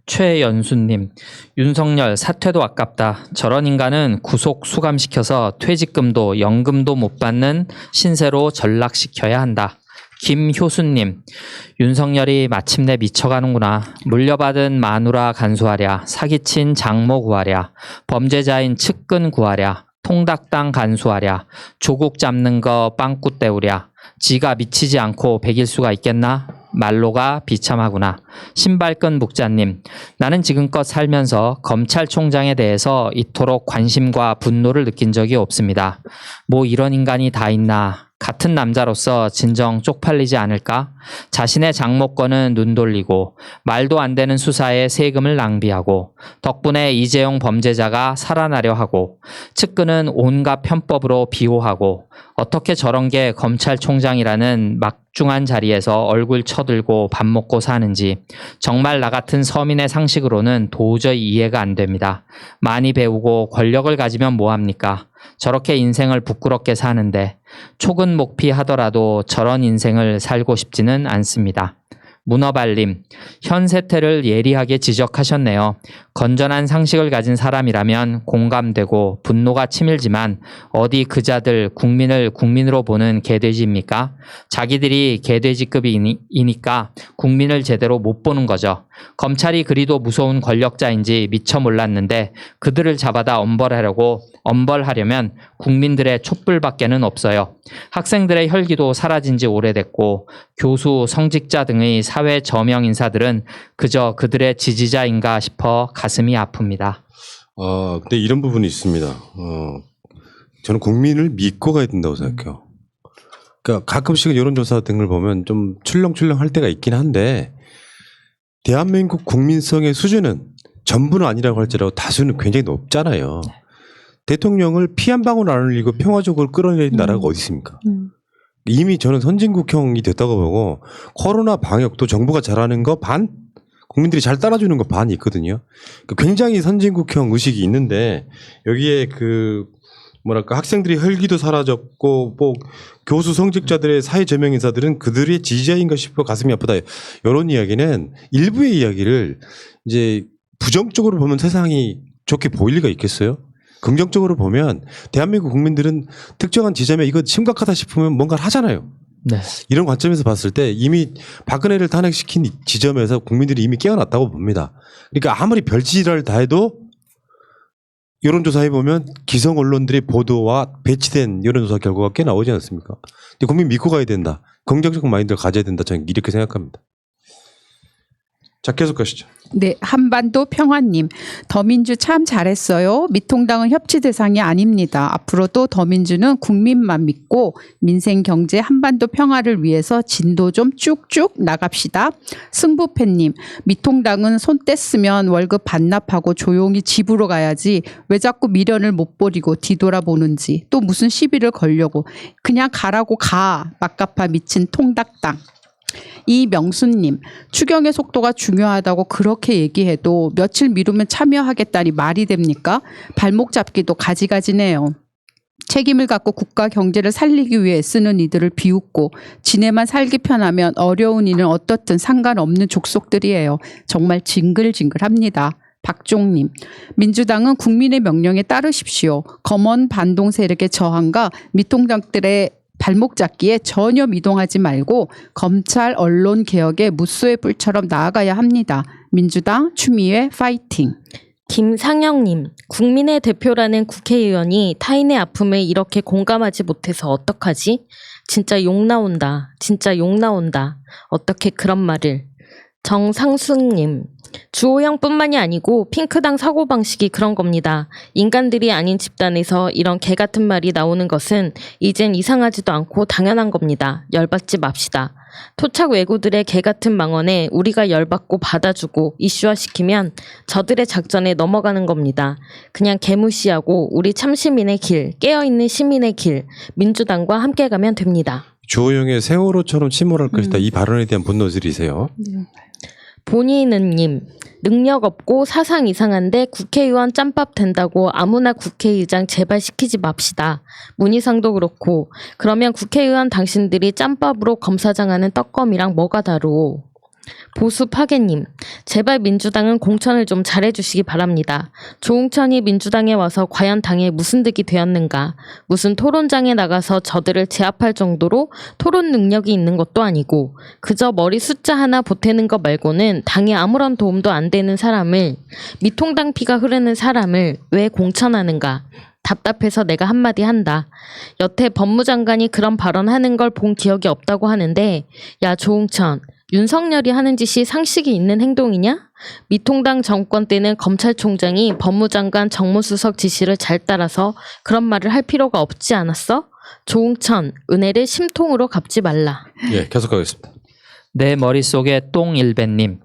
최연수님, 윤석열 사퇴도 아깝다. 저런 인간은 구속 수감시켜서 퇴직금도 연금도 못 받는 신세로 전락시켜야 한다. 김효수님, 윤석열이 마침내 미쳐가는구나. 물려받은 마누라 간수하랴, 사기친 장모 구하랴, 범죄자인 측근 구하랴, 통닭당 간수하랴, 조국 잡는 거 빵꾸 때우랴. 지가 미치지 않고 배길 수가 있겠나? 말로가 비참하구나. 신발끈 목자님, 나는 지금껏 살면서 검찰총장에 대해서 이토록 관심과 분노를 느낀 적이 없습니다. 뭐 이런 인간이 다 있나. 같은 남자로서 진정 쪽팔리지 않을까? 자신의 장모권은 눈 돌리고 말도 안 되는 수사에 세금을 낭비하고 덕분에 이재용 범죄자가 살아나려 하고 측근은 온갖 편법으로 비호하고 어떻게 저런 게 검찰총장이라는 막중한 자리에서 얼굴 쳐들고 밥 먹고 사는지 정말 나 같은 서민의 상식으로는 도저히 이해가 안 됩니다. 많이 배우고 권력을 가지면 뭐합니까? 저렇게 인생을 부끄럽게 사는데 촉은 목피하더라도 저런 인생을 살고 싶지는 않습니다. 문어발님, 현 세태를 예리하게 지적하셨네요. 건전한 상식을 가진 사람이라면 공감되고 분노가 치밀지만 어디 그자들 국민을 국민으로 보는 개돼지입니까? 자기들이 개돼지급이니까 국민을 제대로 못 보는 거죠. 검찰이 그리도 무서운 권력자인지 미처 몰랐는데 그들을 잡아다 엄벌하려면 국민들의 촛불밖에는 없어요. 학생들의 혈기도 사라진 지 오래됐고 교수, 성직자 등의 사회 저명 인사들은 그저 그들의 지지자인가 싶어 가슴이 아픕니다. 근데 이런 부분이 있습니다. 저는 국민을 믿고 가야 된다고 생각해요. 그러니까 가끔씩은 여론조사 등을 보면 좀 출렁출렁 할 때가 있긴 한데 대한민국 국민성의 수준은 전부는 아니라고 할지라도 다수는 굉장히 높잖아요. 대통령을 피 한 방울 안 흘리고 평화적으로 끌어내린 나라가 어디 있습니까? 이미 저는 선진국형이 됐다고 보고 코로나 방역도 정부가 잘하는 거 반, 국민들이 잘 따라주는 거 반이 있거든요. 굉장히 선진국형 의식이 있는데 여기에 학생들이 혈기도 사라졌고 뭐 교수 성직자들의 사회 저명 인사들은 그들의 지지자인가 싶어 가슴이 아프다. 이런 이야기는 일부의 이야기를 이제 부정적으로 보면 세상이 좋게 보일 리가 있겠어요? 긍정적으로 보면 대한민국 국민들은 특정한 지점에 이거 심각하다 싶으면 뭔가를 하잖아요. 네. 이런 관점에서 봤을 때 이미 박근혜를 탄핵시킨 지점에서 국민들이 이미 깨어났다고 봅니다. 그러니까 아무리 별짓을 다 해도 여론조사해 보면 기성 언론들의 보도와 배치된 여론조사 결과가 꽤 나오지 않습니까? 근데 국민 믿고 가야 된다. 긍정적 마인드를 가져야 된다. 저는 이렇게 생각합니다. 자, 계속 가시죠. 네, 한반도 평화님, 더민주 참 잘했어요. 미통당은 협치 대상이 아닙니다. 앞으로도 더민주는 국민만 믿고 민생 경제 한반도 평화를 위해서 진도 좀 쭉쭉 나갑시다. 승부팬님, 미통당은 손 뗐으면 월급 반납하고 조용히 집으로 가야지 왜 자꾸 미련을 못 버리고 뒤돌아보는지 또 무슨 시비를 걸려고 그냥 가라고 가. 막가파 미친 통닭당. 이명수님, 추경의 속도가 중요하다고 그렇게 얘기해도 며칠 미루면 참여하겠다니 말이 됩니까? 발목 잡기도 가지가지네요. 책임을 갖고 국가 경제를 살리기 위해 쓰는 이들을 비웃고 지네만 살기 편하면 어려운 이는 어떻든 상관없는 족속들이에요. 정말 징글징글합니다. 박종님, 민주당은 국민의 명령에 따르십시오. 검언 반동 세력의 저항과 미통당들의 발목 잡기에 전혀 미동하지 말고 검찰 언론 개혁의 무소의 뿔처럼 나아가야 합니다. 민주당 추미애 파이팅. 김상영님, 국민의 대표라는 국회의원이 타인의 아픔에 이렇게 공감하지 못해서 어떡하지? 진짜 욕 나온다. 진짜 욕 나온다. 어떻게 그런 말을. 정상숙님, 주호영뿐만이 아니고 핑크당 사고방식이 그런 겁니다. 인간들이 아닌 집단에서 이런 개 같은 말이 나오는 것은 이젠 이상하지도 않고 당연한 겁니다. 열받지 맙시다. 토착 외구들의 개 같은 망언에 우리가 열받고 받아주고 이슈화시키면 저들의 작전에 넘어가는 겁니다. 그냥 개무시하고 우리 참시민의 길, 깨어있는 시민의 길, 민주당과 함께 가면 됩니다. 주호영의 세월호처럼 침몰할 것이다. 이 발언에 대한 분노들이세요. 본인은님, 능력 없고 사상 이상한데 국회의원 짬밥 된다고 아무나 국회의장 제발 시키지 맙시다. 문희상도 그렇고 그러면 국회의원 당신들이 짬밥으로 검사장 하는 떡검이랑 뭐가 다르오. 보수 파괴님, 제발 민주당은 공천을 좀 잘해주시기 바랍니다. 조응천이 민주당에 와서 과연 당에 무슨 득이 되었는가? 무슨 토론장에 나가서 저들을 제압할 정도로 토론 능력이 있는 것도 아니고 그저 머리 숫자 하나 보태는 것 말고는 당에 아무런 도움도 안 되는 사람을, 미통당 피가 흐르는 사람을 왜 공천하는가? 답답해서 내가 한마디 한다. 여태 법무장관이 그런 발언하는 걸 본 기억이 없다고 하는데, 야 조응천, 윤석열이 하는 짓이 상식이 있는 행동이냐? 미통당 정권 때는 검찰총장이 법무장관 정무수석 지시를 잘 따라서 그런 말을 할 필요가 없지 않았어? 조응천, 은혜를 심통으로 갚지 말라. 예, 계속하겠습니다. 내 머릿속에 똥일배님,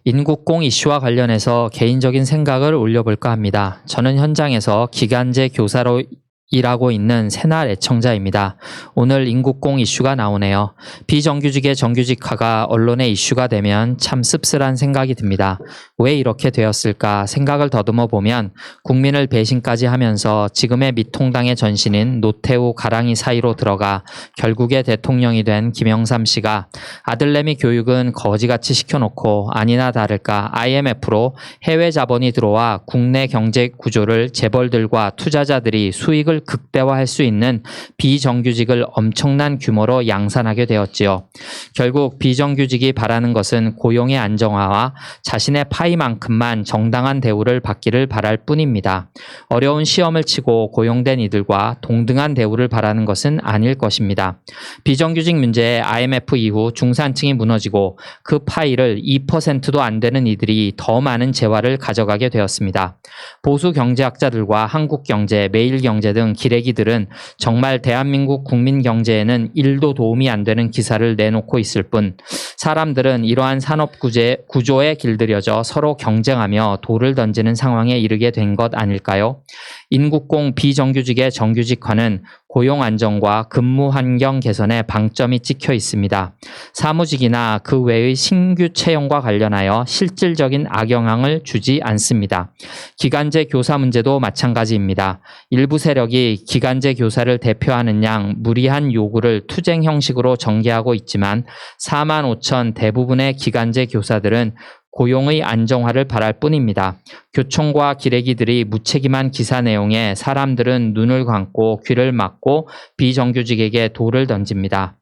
인국공 이슈와 관련해서 개인적인 생각을 올려볼까 합니다. 저는 현장에서 기간제 교사로 일하고 있는 새날 애청자입니다. 오늘 인국공 이슈가 나오네요. 비정규직의 정규직화가 언론의 이슈가 되면 참 씁쓸한 생각이 듭니다. 왜 이렇게 되었을까 생각을 더듬어 보면 국민을 배신까지 하면서 지금의 미통당의 전신인 노태우 가랑이 사이로 들어가 결국에 대통령이 된 김영삼 씨가 아들내미 교육은 거지같이 시켜놓고 아니나 다를까 IMF로 해외 자본이 들어와 국내 경제 구조를 재벌들과 투자자들이 수익을 극대화할 수 있는 비정규직을 엄청난 규모로 양산하게 되었지요. 결국 비정규직이 바라는 것은 고용의 안정화와 자신의 파이만큼만 정당한 대우를 받기를 바랄 뿐입니다. 어려운 시험을 치고 고용된 이들과 동등한 대우를 바라는 것은 아닐 것입니다. 비정규직 문제에 IMF 이후 중산층이 무너지고 그 파이를 2%도 안 되는 이들이 더 많은 재화를 가져가게 되었습니다. 보수 경제학자들과 한국경제, 매일경제 등 기레기들은 정말 대한민국 국민 경제에는 1도 도움이 안 되는 기사를 내놓고 있을 뿐 사람들은 이러한 산업 구조에 길들여져 서로 경쟁하며 돌을 던지는 상황에 이르게 된 것 아닐까요? 인국공 비정규직의 정규직화는 고용 안정과 근무 환경 개선에 방점이 찍혀 있습니다. 사무직이나 그 외의 신규 채용과 관련하여 실질적인 악영향을 주지 않습니다. 기간제 교사 문제도 마찬가지입니다. 일부 세력이 기간제 교사를 대표하는 양 무리한 요구를 투쟁 형식으로 전개하고 있지만 4만 5천 대부분의 기간제 교사들은 고용의 안정화를 바랄 뿐입니다. 교총과 기레기들이 무책임한 기사 내용에 사람들은 눈을 감고 귀를 막고 비정규직에게 돌을 던집니다.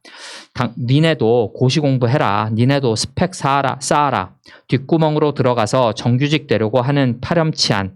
니네도 고시 공부해라. 니네도 스펙 쌓아라. 뒷구멍으로 들어가서 정규직 되려고 하는 파렴치한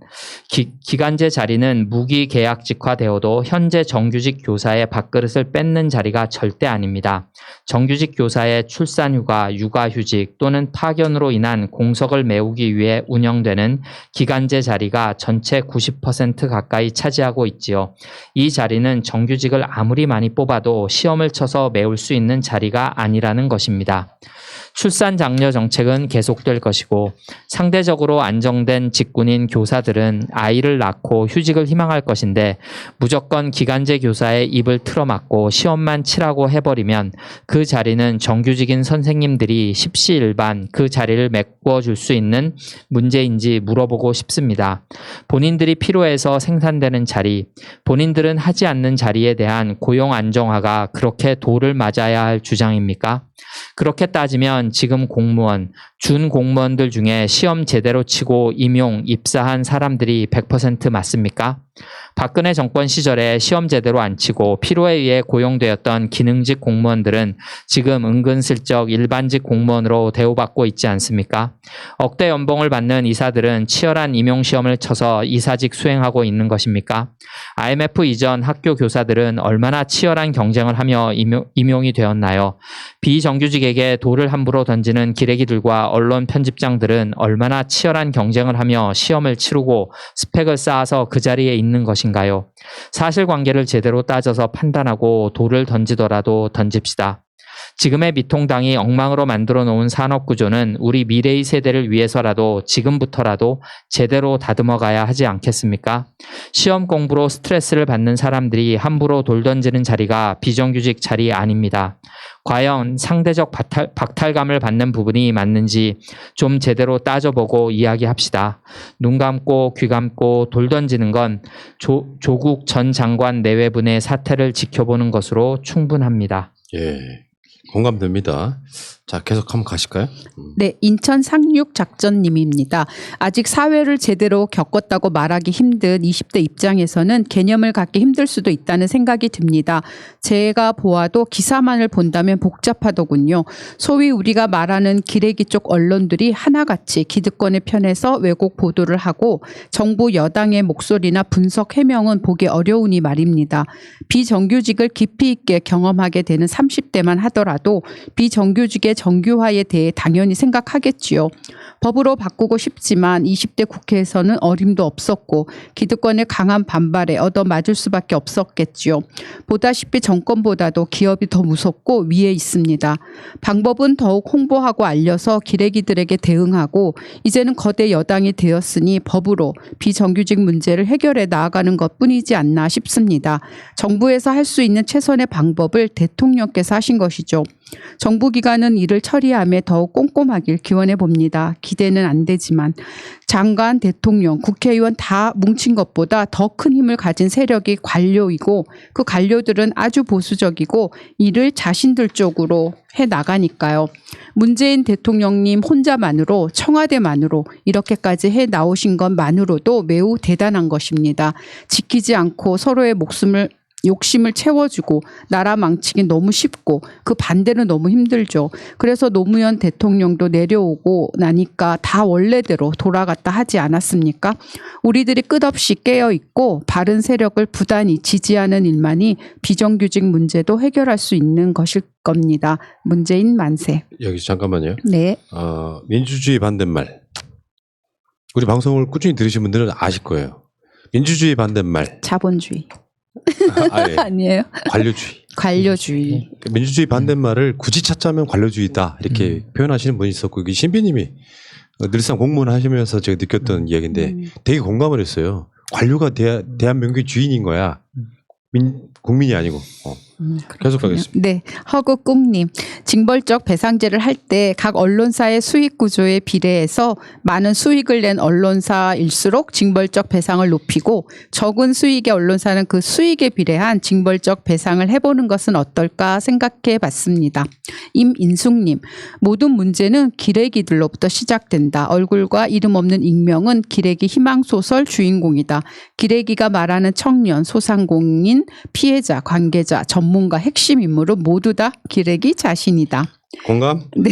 기간제 자리는 무기계약직화되어도 현재 정규직 교사의 밥그릇을 뺏는 자리가 절대 아닙니다. 정규직 교사의 출산휴가, 육아휴직 또는 파견으로 인한 공석을 메우기 위해 운영되는 기간제 자리가 전체 90% 가까이 차지하고 있지요. 이 자리는 정규직을 아무리 많이 뽑아도 시험을 쳐서 메울 수 있는 자리가 아니라는 것입니다. 출산 장려 정책은 계속될 것이고 상대적으로 안정된 직군인 교사들은 아이를 낳고 휴직을 희망할 것인데 무조건 기간제 교사의 입을 틀어막고 시험만 치라고 해버리면 그 자리는 정규직인 선생님들이 십시일반 그 자리를 메꿔줄 수 있는 문제인지 물어보고 싶습니다. 본인들이 필요해서 생산되는 자리, 본인들은 하지 않는 자리에 대한 고용 안정화가 그렇게 도를 맞아야 할 주장입니까? 그렇게 따지면 지금 공무원, 준 공무원들 중에 시험 제대로 치고 임용, 입사한 사람들이 100% 맞습니까? 박근혜 정권 시절에 시험 제대로 안 치고 필요에 의해 고용되었던 기능직 공무원들은 지금 은근슬쩍 일반직 공무원으로 대우받고 있지 않습니까? 억대 연봉을 받는 이사들은 치열한 임용시험을 쳐서 이사직 수행하고 있는 것입니까? IMF 이전 학교 교사들은 얼마나 치열한 경쟁을 하며 임용이 되었나요? 비정규직에게 돌을 함부로 던지는 기레기들과 언론 편집장들은 얼마나 치열한 경쟁을 하며 시험을 치르고 스펙을 쌓아서 그 자리에 있는 것인가요? 사실관계를 제대로 따져서 판단하고 돌을 던지더라도 던집시다. 지금의 미통당이 엉망으로 만들어 놓은 산업구조는 우리 미래의 세대를 위해서라도 지금부터라도 제대로 다듬어 가야 하지 않겠습니까? 시험 공부로 스트레스를 받는 사람들이 함부로 돌 던지는 자리가 비정규직 자리 아닙니다. 과연 상대적 박탈감을 받는 부분이 맞는지 좀 제대로 따져보고 이야기합시다. 눈 감고 귀 감고 돌 던지는 건 조국 전 장관 내외분의 사태를 지켜보는 것으로 충분합니다. 예, 공감됩니다. 자, 계속 한번 가실까요? 네, 인천 상륙 작전님입니다. 아직 사회를 제대로 겪었다고 말하기 힘든 20대 입장에서는 개념을 갖기 힘들 수도 있다는 생각이 듭니다. 제가 보아도 기사만을 본다면 복잡하더군요. 소위 우리가 말하는 기레기 쪽 언론들이 하나같이 기득권의 편에서 왜곡 보도를 하고 정부 여당의 목소리나 분석 해명은 보기 어려우니 말입니다. 비정규직을 깊이 있게 경험하게 되는 30대만 하더라도 비정규직의 정규화에 대해 당연히 생각하겠지요. 법으로 바꾸고 싶지만 20대 국회에서는 어림도 없었고 기득권의 강한 반발에 얻어맞을 수밖에 없었겠지요. 보다시피 정권보다도 기업이 더 무섭고 위에 있습니다. 방법은 더욱 홍보하고 알려서 기레기들에게 대응하고 이제는 거대 여당이 되었으니 법으로 비정규직 문제를 해결해 나아가는 것뿐이지 않나 싶습니다. 정부에서 할 수 있는 최선의 방법을 대통령께서 하신 것이죠. 정부기관은 이를 처리함에 더욱 꼼꼼하길 기원해 봅니다. 기대는 안 되지만 장관, 대통령, 국회의원 다 뭉친 것보다 더 큰 힘을 가진 세력이 관료이고 그 관료들은 아주 보수적이고 이를 자신들 쪽으로 해 나가니까요. 문재인 대통령님 혼자만으로 청와대만으로 이렇게까지 해 나오신 것만으로도 매우 대단한 것입니다. 지키지 않고 서로의 욕심을 채워주고 나라 망치기 너무 쉽고 그 반대는 너무 힘들죠. 그래서 노무현 대통령도 내려오고 나니까 다 원래대로 돌아갔다 하지 않았습니까? 우리들이 끝없이 깨어있고 바른 세력을 부단히 지지하는 일만이 비정규직 문제도 해결할 수 있는 것일 겁니다. 문재인 만세. 여기서 잠깐만요. 네. 민주주의 반대말. 우리 방송을 꾸준히 들으신 분들은 아실 거예요. 민주주의 반대말. 자본주의. 아, 예. 아니에요. 관료주의. 관료주의. 민주주의 반대말을 굳이 찾자면 관료주의다 이렇게 표현하시는 분이 있었고 이게 신비님이 늘상 공무원 하시면서 제가 느꼈던 이야기인데 되게 공감을 했어요. 관료가 대한민국의 주인인 거야. 국민이 아니고. 계속 가겠습니다. 네, 허구꿈님. 징벌적 배상제를 할 때 각 언론사의 수익 구조에 비례해서 많은 수익을 낸 언론사일수록 징벌적 배상을 높이고 적은 수익의 언론사는 그 수익에 비례한 징벌적 배상을 해보는 것은 어떨까 생각해 봤습니다. 임인숙님. 모든 문제는 기레기들로부터 시작된다. 얼굴과 이름 없는 익명은 기레기 희망소설 주인공이다. 기레기가 말하는 청년, 소상공인, 피해자, 관계자, 전문가, 핵심 인물은 모두 다 기레기 자신이다. 공감? 네.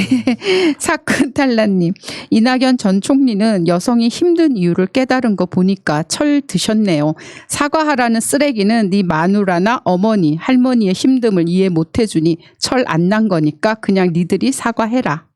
사큰탈라님. 이낙연 전 총리는 여성이 힘든 이유를 깨달은 거 보니까 철 드셨네요. 사과하라는 쓰레기는 네 마누라나 어머니, 할머니의 힘듦을 이해 못 해주니 철 안 난 거니까 그냥 니들이 사과해라.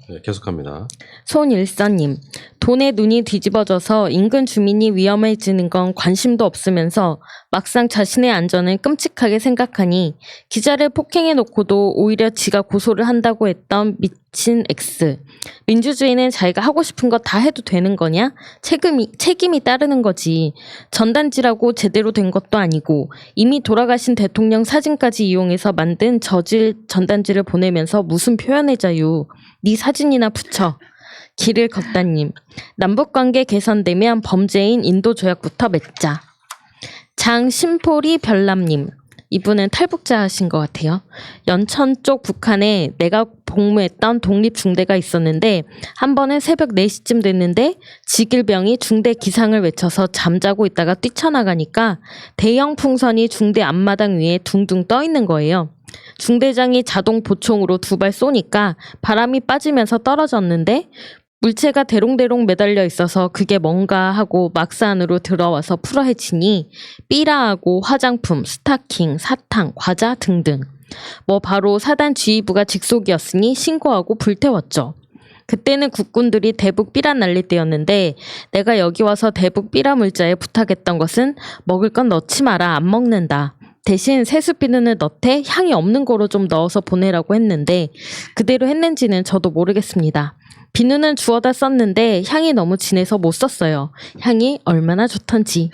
네, 계속합니다. 손일선님, 돈에 눈이 뒤집어져서 인근 주민이 위험해지는 건 관심도 없으면서 막상 자신의 안전을 끔찍하게 생각하니 기자를 폭행해놓고도 오히려 지가 고소를 한다고 했던 미친 X. 민주주의는 자기가 하고 싶은 거 다 해도 되는 거냐? 책임이 따르는 거지. 전단지라고 제대로 된 것도 아니고 이미 돌아가신 대통령 사진까지 이용해서 만든 저질 전단지를 보내면서 무슨 표현의 자유. 네 사진이나 붙여. 길을 걷다님. 남북관계 개선되면 범죄인 인도조약부터 맺자. 장심포리 별남님. 이분은 탈북자 하신 것 같아요. 연천 쪽 북한에 내가 복무했던 독립중대가 있었는데 한 번은 새벽 4시쯤 됐는데 직일병이 중대 기상을 외쳐서 잠자고 있다가 뛰쳐나가니까 대형 풍선이 중대 앞마당 위에 둥둥 떠 있는 거예요. 중대장이 자동 보총으로 2발 쏘니까 바람이 빠지면서 떨어졌는데 물체가 대롱대롱 매달려 있어서 그게 뭔가 하고 막사 안으로 들어와서 풀어헤치니 삐라하고 화장품, 스타킹, 사탕, 과자 등등. 뭐 바로 사단 지휘부가 직속이었으니 신고하고 불태웠죠. 그때는 국군들이 대북 삐라 날릴 때였는데 내가 여기 와서 대북 삐라 물자에 부탁했던 것은 먹을 건 넣지 마라, 안 먹는다. 대신 세수비누를 넣되 향이 없는 거로 좀 넣어서 보내라고 했는데 그대로 했는지는 저도 모르겠습니다. 비누는 주워다 썼는데 향이 너무 진해서 못 썼어요. 향이 얼마나 좋던지.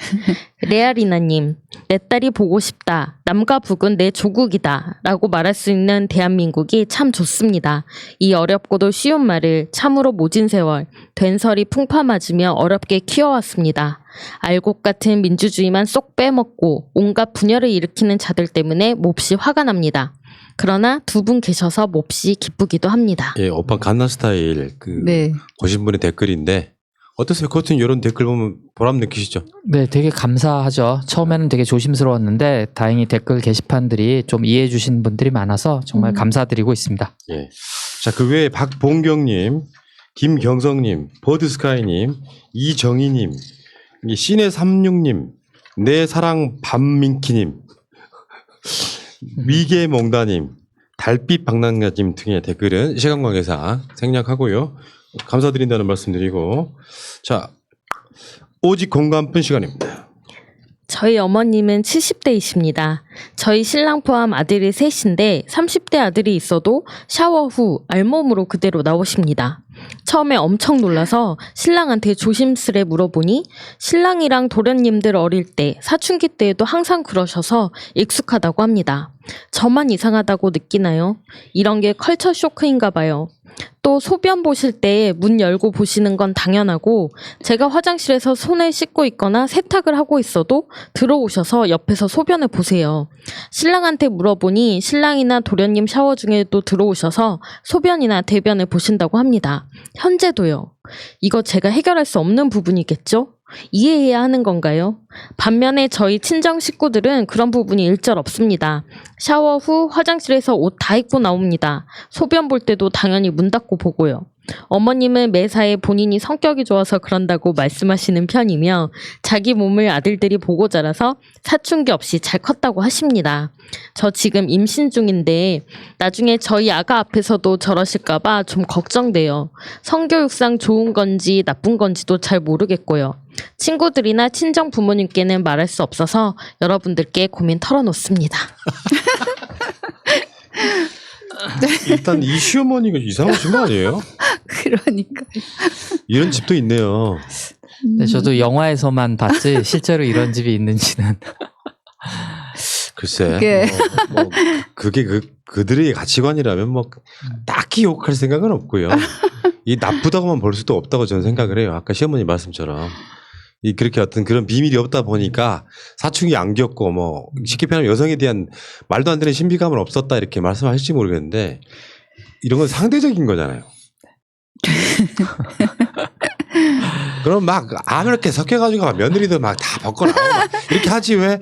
레아리나님, 내 딸이 보고 싶다. 남과 북은 내 조국이다. 라고 말할 수 있는 대한민국이 참 좋습니다. 이 어렵고도 쉬운 말을 참으로 모진 세월, 된설이 풍파 맞으며 어렵게 키워왔습니다. 알곡 같은 민주주의만 쏙 빼먹고 온갖 분열을 일으키는 자들 때문에 몹시 화가 납니다. 그러나 두 분 계셔서 몹시 기쁘기도 합니다. 예, 오빠 갓나스타일 그 네. 보신 분의 댓글인데 어떠세요? 그것은 이런 댓글 보면 보람 느끼시죠? 네, 되게 감사하죠. 처음에는 되게 조심스러웠는데 다행히 댓글 게시판들이 좀 이해해 주신 분들이 많아서 정말 감사드리고 있습니다. 예. 자, 그 외에 박봉경님, 김경성님, 버드스카이님, 이정희님, 시내36님, 내 사랑 밤민키님, 위계몽다님, 달빛 방랑가님 등의 댓글은 시간 관계상 생략하고요. 감사드린다는 말씀드리고, 자, 오직 공감분 시간입니다. 저희 어머님은 70대이십니다. 저희 신랑 포함 아들이 셋인데 30대 아들이 있어도 샤워 후 알몸으로 그대로 나오십니다. 처음에 엄청 놀라서 신랑한테 조심스레 물어보니 신랑이랑 도련님들 어릴 때 사춘기 때에도 항상 그러셔서 익숙하다고 합니다. 저만 이상하다고 느끼나요? 이런 게 컬처 쇼크인가 봐요. 또 소변 보실 때 문 열고 보시는 건 당연하고 제가 화장실에서 손을 씻고 있거나 세탁을 하고 있어도 들어오셔서 옆에서 소변을 보세요. 신랑한테 물어보니 신랑이나 도련님 샤워 중에도 들어오셔서 소변이나 대변을 보신다고 합니다. 현재도요. 이거 제가 해결할 수 없는 부분이겠죠? 이해해야 하는 건가요? 반면에 저희 친정 식구들은 그런 부분이 일절 없습니다. 샤워 후 화장실에서 옷 다 입고 나옵니다. 소변 볼 때도 당연히 문 닫고 보고요. 어머님은 매사에 본인이 성격이 좋아서 그런다고 말씀하시는 편이며 자기 몸을 아들들이 보고 자라서 사춘기 없이 잘 컸다고 하십니다. 저 지금 임신 중인데 나중에 저희 아가 앞에서도 저러실까봐 좀 걱정돼요. 성교육상 좋은 건지 나쁜 건지도 잘 모르겠고요. 친구들이나 친정 부모님께는 말할 수 없어서 여러분들께 고민 털어놓습니다. 일단 이 시어머니가 이상하신 거 아니에요? 그러니까. 이런 집도 있네요. 네, 저도 영화에서만 봤지 실제로 이런 집이 있는지는. 글쎄, 그게- 그게 그들의 가치관이라면 뭐 딱히 욕할 생각은 없고요. 이 나쁘다고만 볼 수도 없다고 저는 생각을 해요. 아까 시어머니 말씀처럼 이 그렇게 어떤 그런 비밀이 없다 보니까 사춘기 안 겪고 뭐 쉽게 표현하면 여성에 대한 말도 안 되는 신비감은 없었다 이렇게 말씀하실지 모르겠는데 이런 건 상대적인 거잖아요. 그럼 막 아무렇게 섞여가지고 며느리들 막 다 벗거나 이렇게 하지 왜?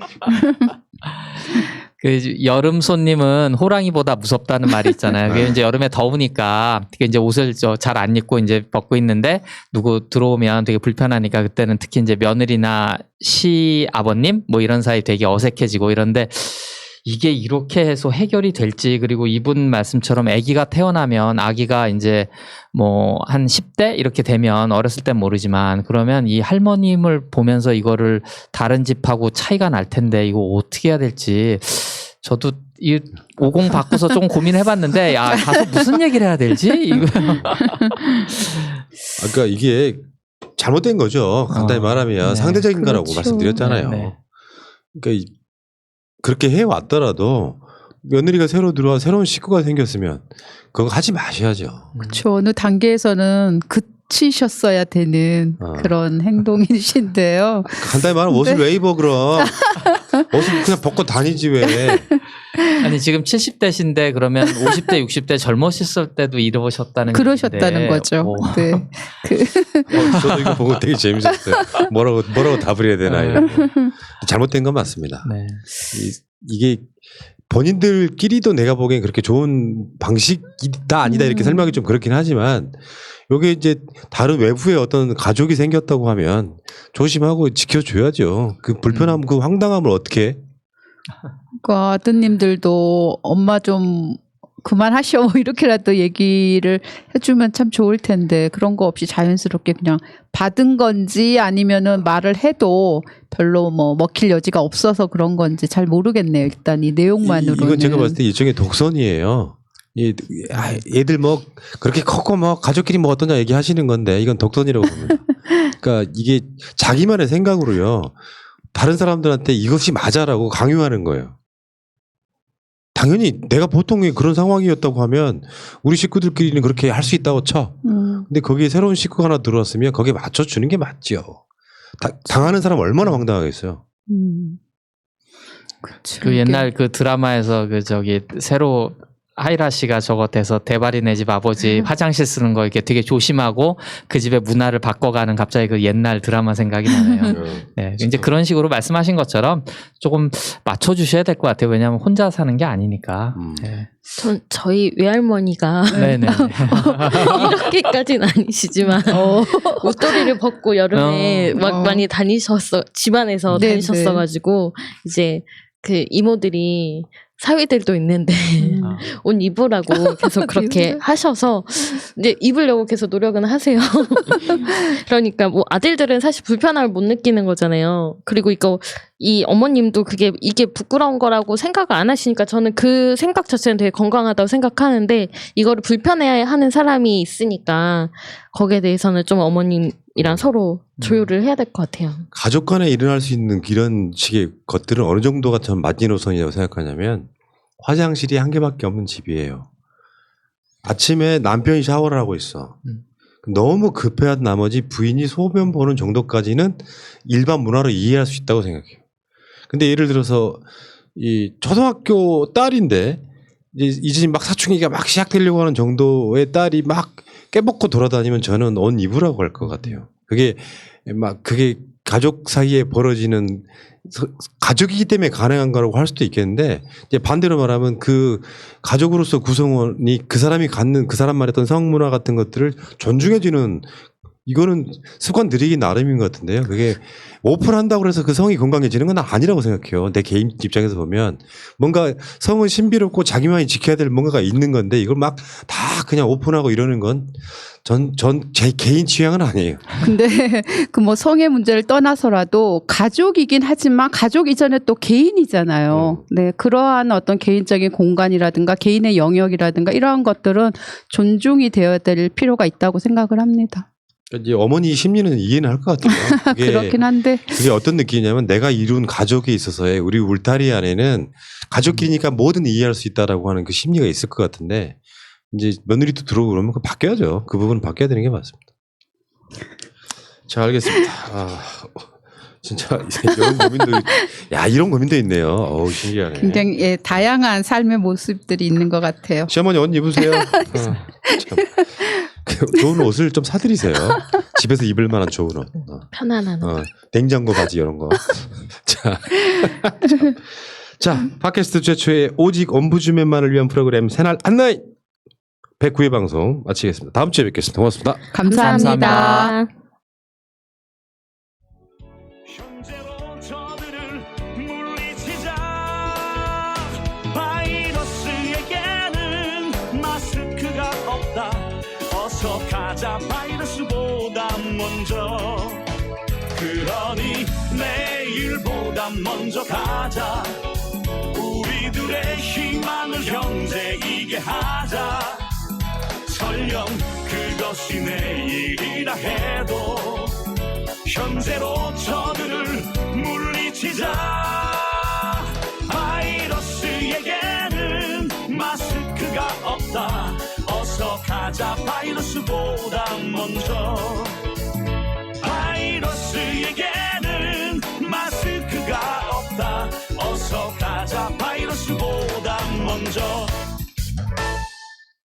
그 여름 손님은 호랑이보다 무섭다는 말이 있잖아요. 그게 이제 여름에 더우니까 그게 이제 옷을 잘 안 입고 이제 벗고 있는데 누구 들어오면 되게 불편하니까 그때는 특히 이제 며느리나 시아버님 뭐 이런 사이 되게 어색해지고 이런데 이게 이렇게 해서 해결이 될지 그리고 이분 말씀처럼 아기가 태어나면 아기가 이제 뭐 한 10대 이렇게 되면 어렸을 땐 모르지만 그러면 이 할머님을 보면서 이거를 다른 집하고 차이가 날 텐데 이거 어떻게 해야 될지 저도 이 50 바꿔서 좀 고민해봤는데 야 가서 무슨 얘기를 해야 되지? 이거 그러니까 이게 잘못된 거죠. 간단히 말하면 네. 상대적인 거라고 그렇죠. 말씀드렸잖아요. 네, 네. 그러니까 그렇게 해 왔더라도 며느리가 새로 들어와 새로운 식구가 생겼으면 그거 하지 마셔야죠. 그렇죠. 어느 단계에서는 그치셨어야 되는 그런 행동이신데요. 간단히 말하면 옷을 왜 입어 그럼? 옷을 그냥 벗고 다니지 왜? 아니 지금 70대신데 그러면 50대 60대 젊으셨을 때도 이러셨다는 그러셨다는 얘기인데, 거죠. 네. 저도 이거 보고 되게 재밌었어요. 뭐라고 답을 해야 되나 이런. 잘못된 건 맞습니다. 네. 이게 본인들끼리도 내가 보기엔 그렇게 좋은 방식이다 아니다 이렇게 설명이 좀 그렇긴 하지만 요게 이제 다른 외부의 어떤 가족이 생겼다고 하면 조심하고 지켜줘야죠. 그 불편함, 그 황당함을 어떻게 해? 그 아드님들도 엄마 좀 그만하셔 뭐 이렇게라도 얘기를 해주면 참 좋을 텐데 그런 거 없이 자연스럽게 그냥 받은 건지 아니면은 말을 해도 별로 뭐 먹힐 여지가 없어서 그런 건지 잘 모르겠네요. 일단 이 내용만으로는. 이건 제가 봤을 때 일종의 독선이에요. 얘들 뭐 그렇게 컸고 뭐 가족끼리 뭐 어떠냐 얘기하시는 건데 이건 독선이라고 봅니다. 그러니까 이게 자기만의 생각으로요. 다른 사람들한테 이것이 맞아라고 강요하는 거예요. 당연히 내가 보통의 그런 상황이었다고 하면 우리 식구들끼리는 그렇게 할 수 있다고 쳐. 근데 거기에 새로운 식구가 하나 들어왔으면 거기에 맞춰주는 게 맞죠. 당하는 사람 얼마나 황당하겠어요. 그 옛날 그 드라마에서 그 저기 새로 하이라 씨가 저거 돼서 대발이네 집 아버지 화장실 쓰는 거 이렇게 되게 조심하고 그 집의 문화를 바꿔가는 갑자기 그 옛날 드라마 생각이 나네요. 네, 이제 그런 식으로 말씀하신 것처럼 조금 맞춰주셔야 될 것 같아요. 왜냐하면 혼자 사는 게 아니니까. 네. 저희 외할머니가 네네. 이렇게까지는 아니시지만 옷도리를 벗고 여름에 막 많이 집안에서 네, 다니셨어가지고 이제 그 이모들이 사위들도 있는데 옷 입으라고 계속 그렇게 하셔서 이제 입으려고 계속 노력은 하세요. 그러니까 뭐 아들들은 사실 불편함을 못 느끼는 거잖아요. 그리고 이 어머님도 이게 부끄러운 거라고 생각을 안 하시니까 저는 그 생각 자체는 되게 건강하다고 생각하는데 이거를 불편해하는 사람이 있으니까 거기에 대해서는 좀 어머님이랑 서로 조율을 해야 될 것 같아요. 가족 간에 일어날 수 있는 이런 식의 것들은 어느 정도가 전 마지노선이라고 생각하냐면 화장실이 한 개밖에 없는 집이에요. 아침에 남편이 샤워를 하고 있어. 너무 급해한 나머지 부인이 소변 보는 정도까지는 일반 문화로 이해할 수 있다고 생각해요. 근데 예를 들어서 이 초등학교 딸인데 이제 막 사춘기가 막 시작되려고 하는 정도의 딸이 막 깨벗고 돌아다니면 저는 옷 입으라고 할 것 같아요. 그게 가족 사이에 벌어지는 가족이기 때문에 가능한 거라고 할 수도 있겠는데 이제 반대로 말하면 그 가족으로서 구성원이 그 사람이 갖는 그 사람만의 어떤 성문화 같은 것들을 존중해주는 이거는 습관 들이기 나름인 것 같은데요. 그게 오픈한다고 해서 그 성이 건강해지는 건 아니라고 생각해요. 내 개인 입장에서 보면 뭔가 성은 신비롭고 자기만이 지켜야 될 뭔가가 있는 건데 이걸 막 다 그냥 오픈하고 이러는 건 제 개인 취향은 아니에요. 근데 그 뭐 성의 문제를 떠나서라도 가족이긴 하지만 가족 이전에 또 개인이잖아요. 네, 그러한 어떤 개인적인 공간이라든가 개인의 영역이라든가 이러한 것들은 존중이 되어야 될 필요가 있다고 생각을 합니다. 이제 어머니 심리는 이해는 할 것 같아요. 그렇긴 한데 그게 어떤 느낌이냐면 내가 이룬 가족에 있어서의 우리 울타리 안에는 가족끼리니까 뭐든 이해할 수 있다라고 하는 그 심리가 있을 것 같은데 이제 며느리도 들어오고 그러면 그 바뀌어야죠. 그 부분은 바뀌어야 되는 게 맞습니다. 자, 알겠습니다. 진짜 이런 고민도 있네요. 어우, 신기하네. 굉장히 다양한 삶의 모습들이 있는 것 같아요. 시어머니 옷 입으세요. 참. 좋은 옷을 좀 사드리세요. 집에서 입을 만한 좋은 옷. 편안한 옷. 냉장고 바지 이런 거. 자, 팟캐스트 최초의 오직 ombudsman만을 위한 프로그램 새날 안나이 109회 방송 마치겠습니다. 다음 주에 뵙겠습니다. 고맙습니다. 감사합니다. 현재로 저들을 물리치자. 바이러스에게는 마스크가 없다. 어서 가자 바이러스보다 먼저. 그러니 내일보다 먼저 가자. 우리들의 희망을 형제이게 하자. 설령 그것이 내일이라 해도 현재로 저들을 물리치자. 바이러스에게는 마스크가 없다. 어서 가자 바이러스보다 먼저. 바이러스에게는 마스크가 없다. 어서 가자 바이러스보다 먼저.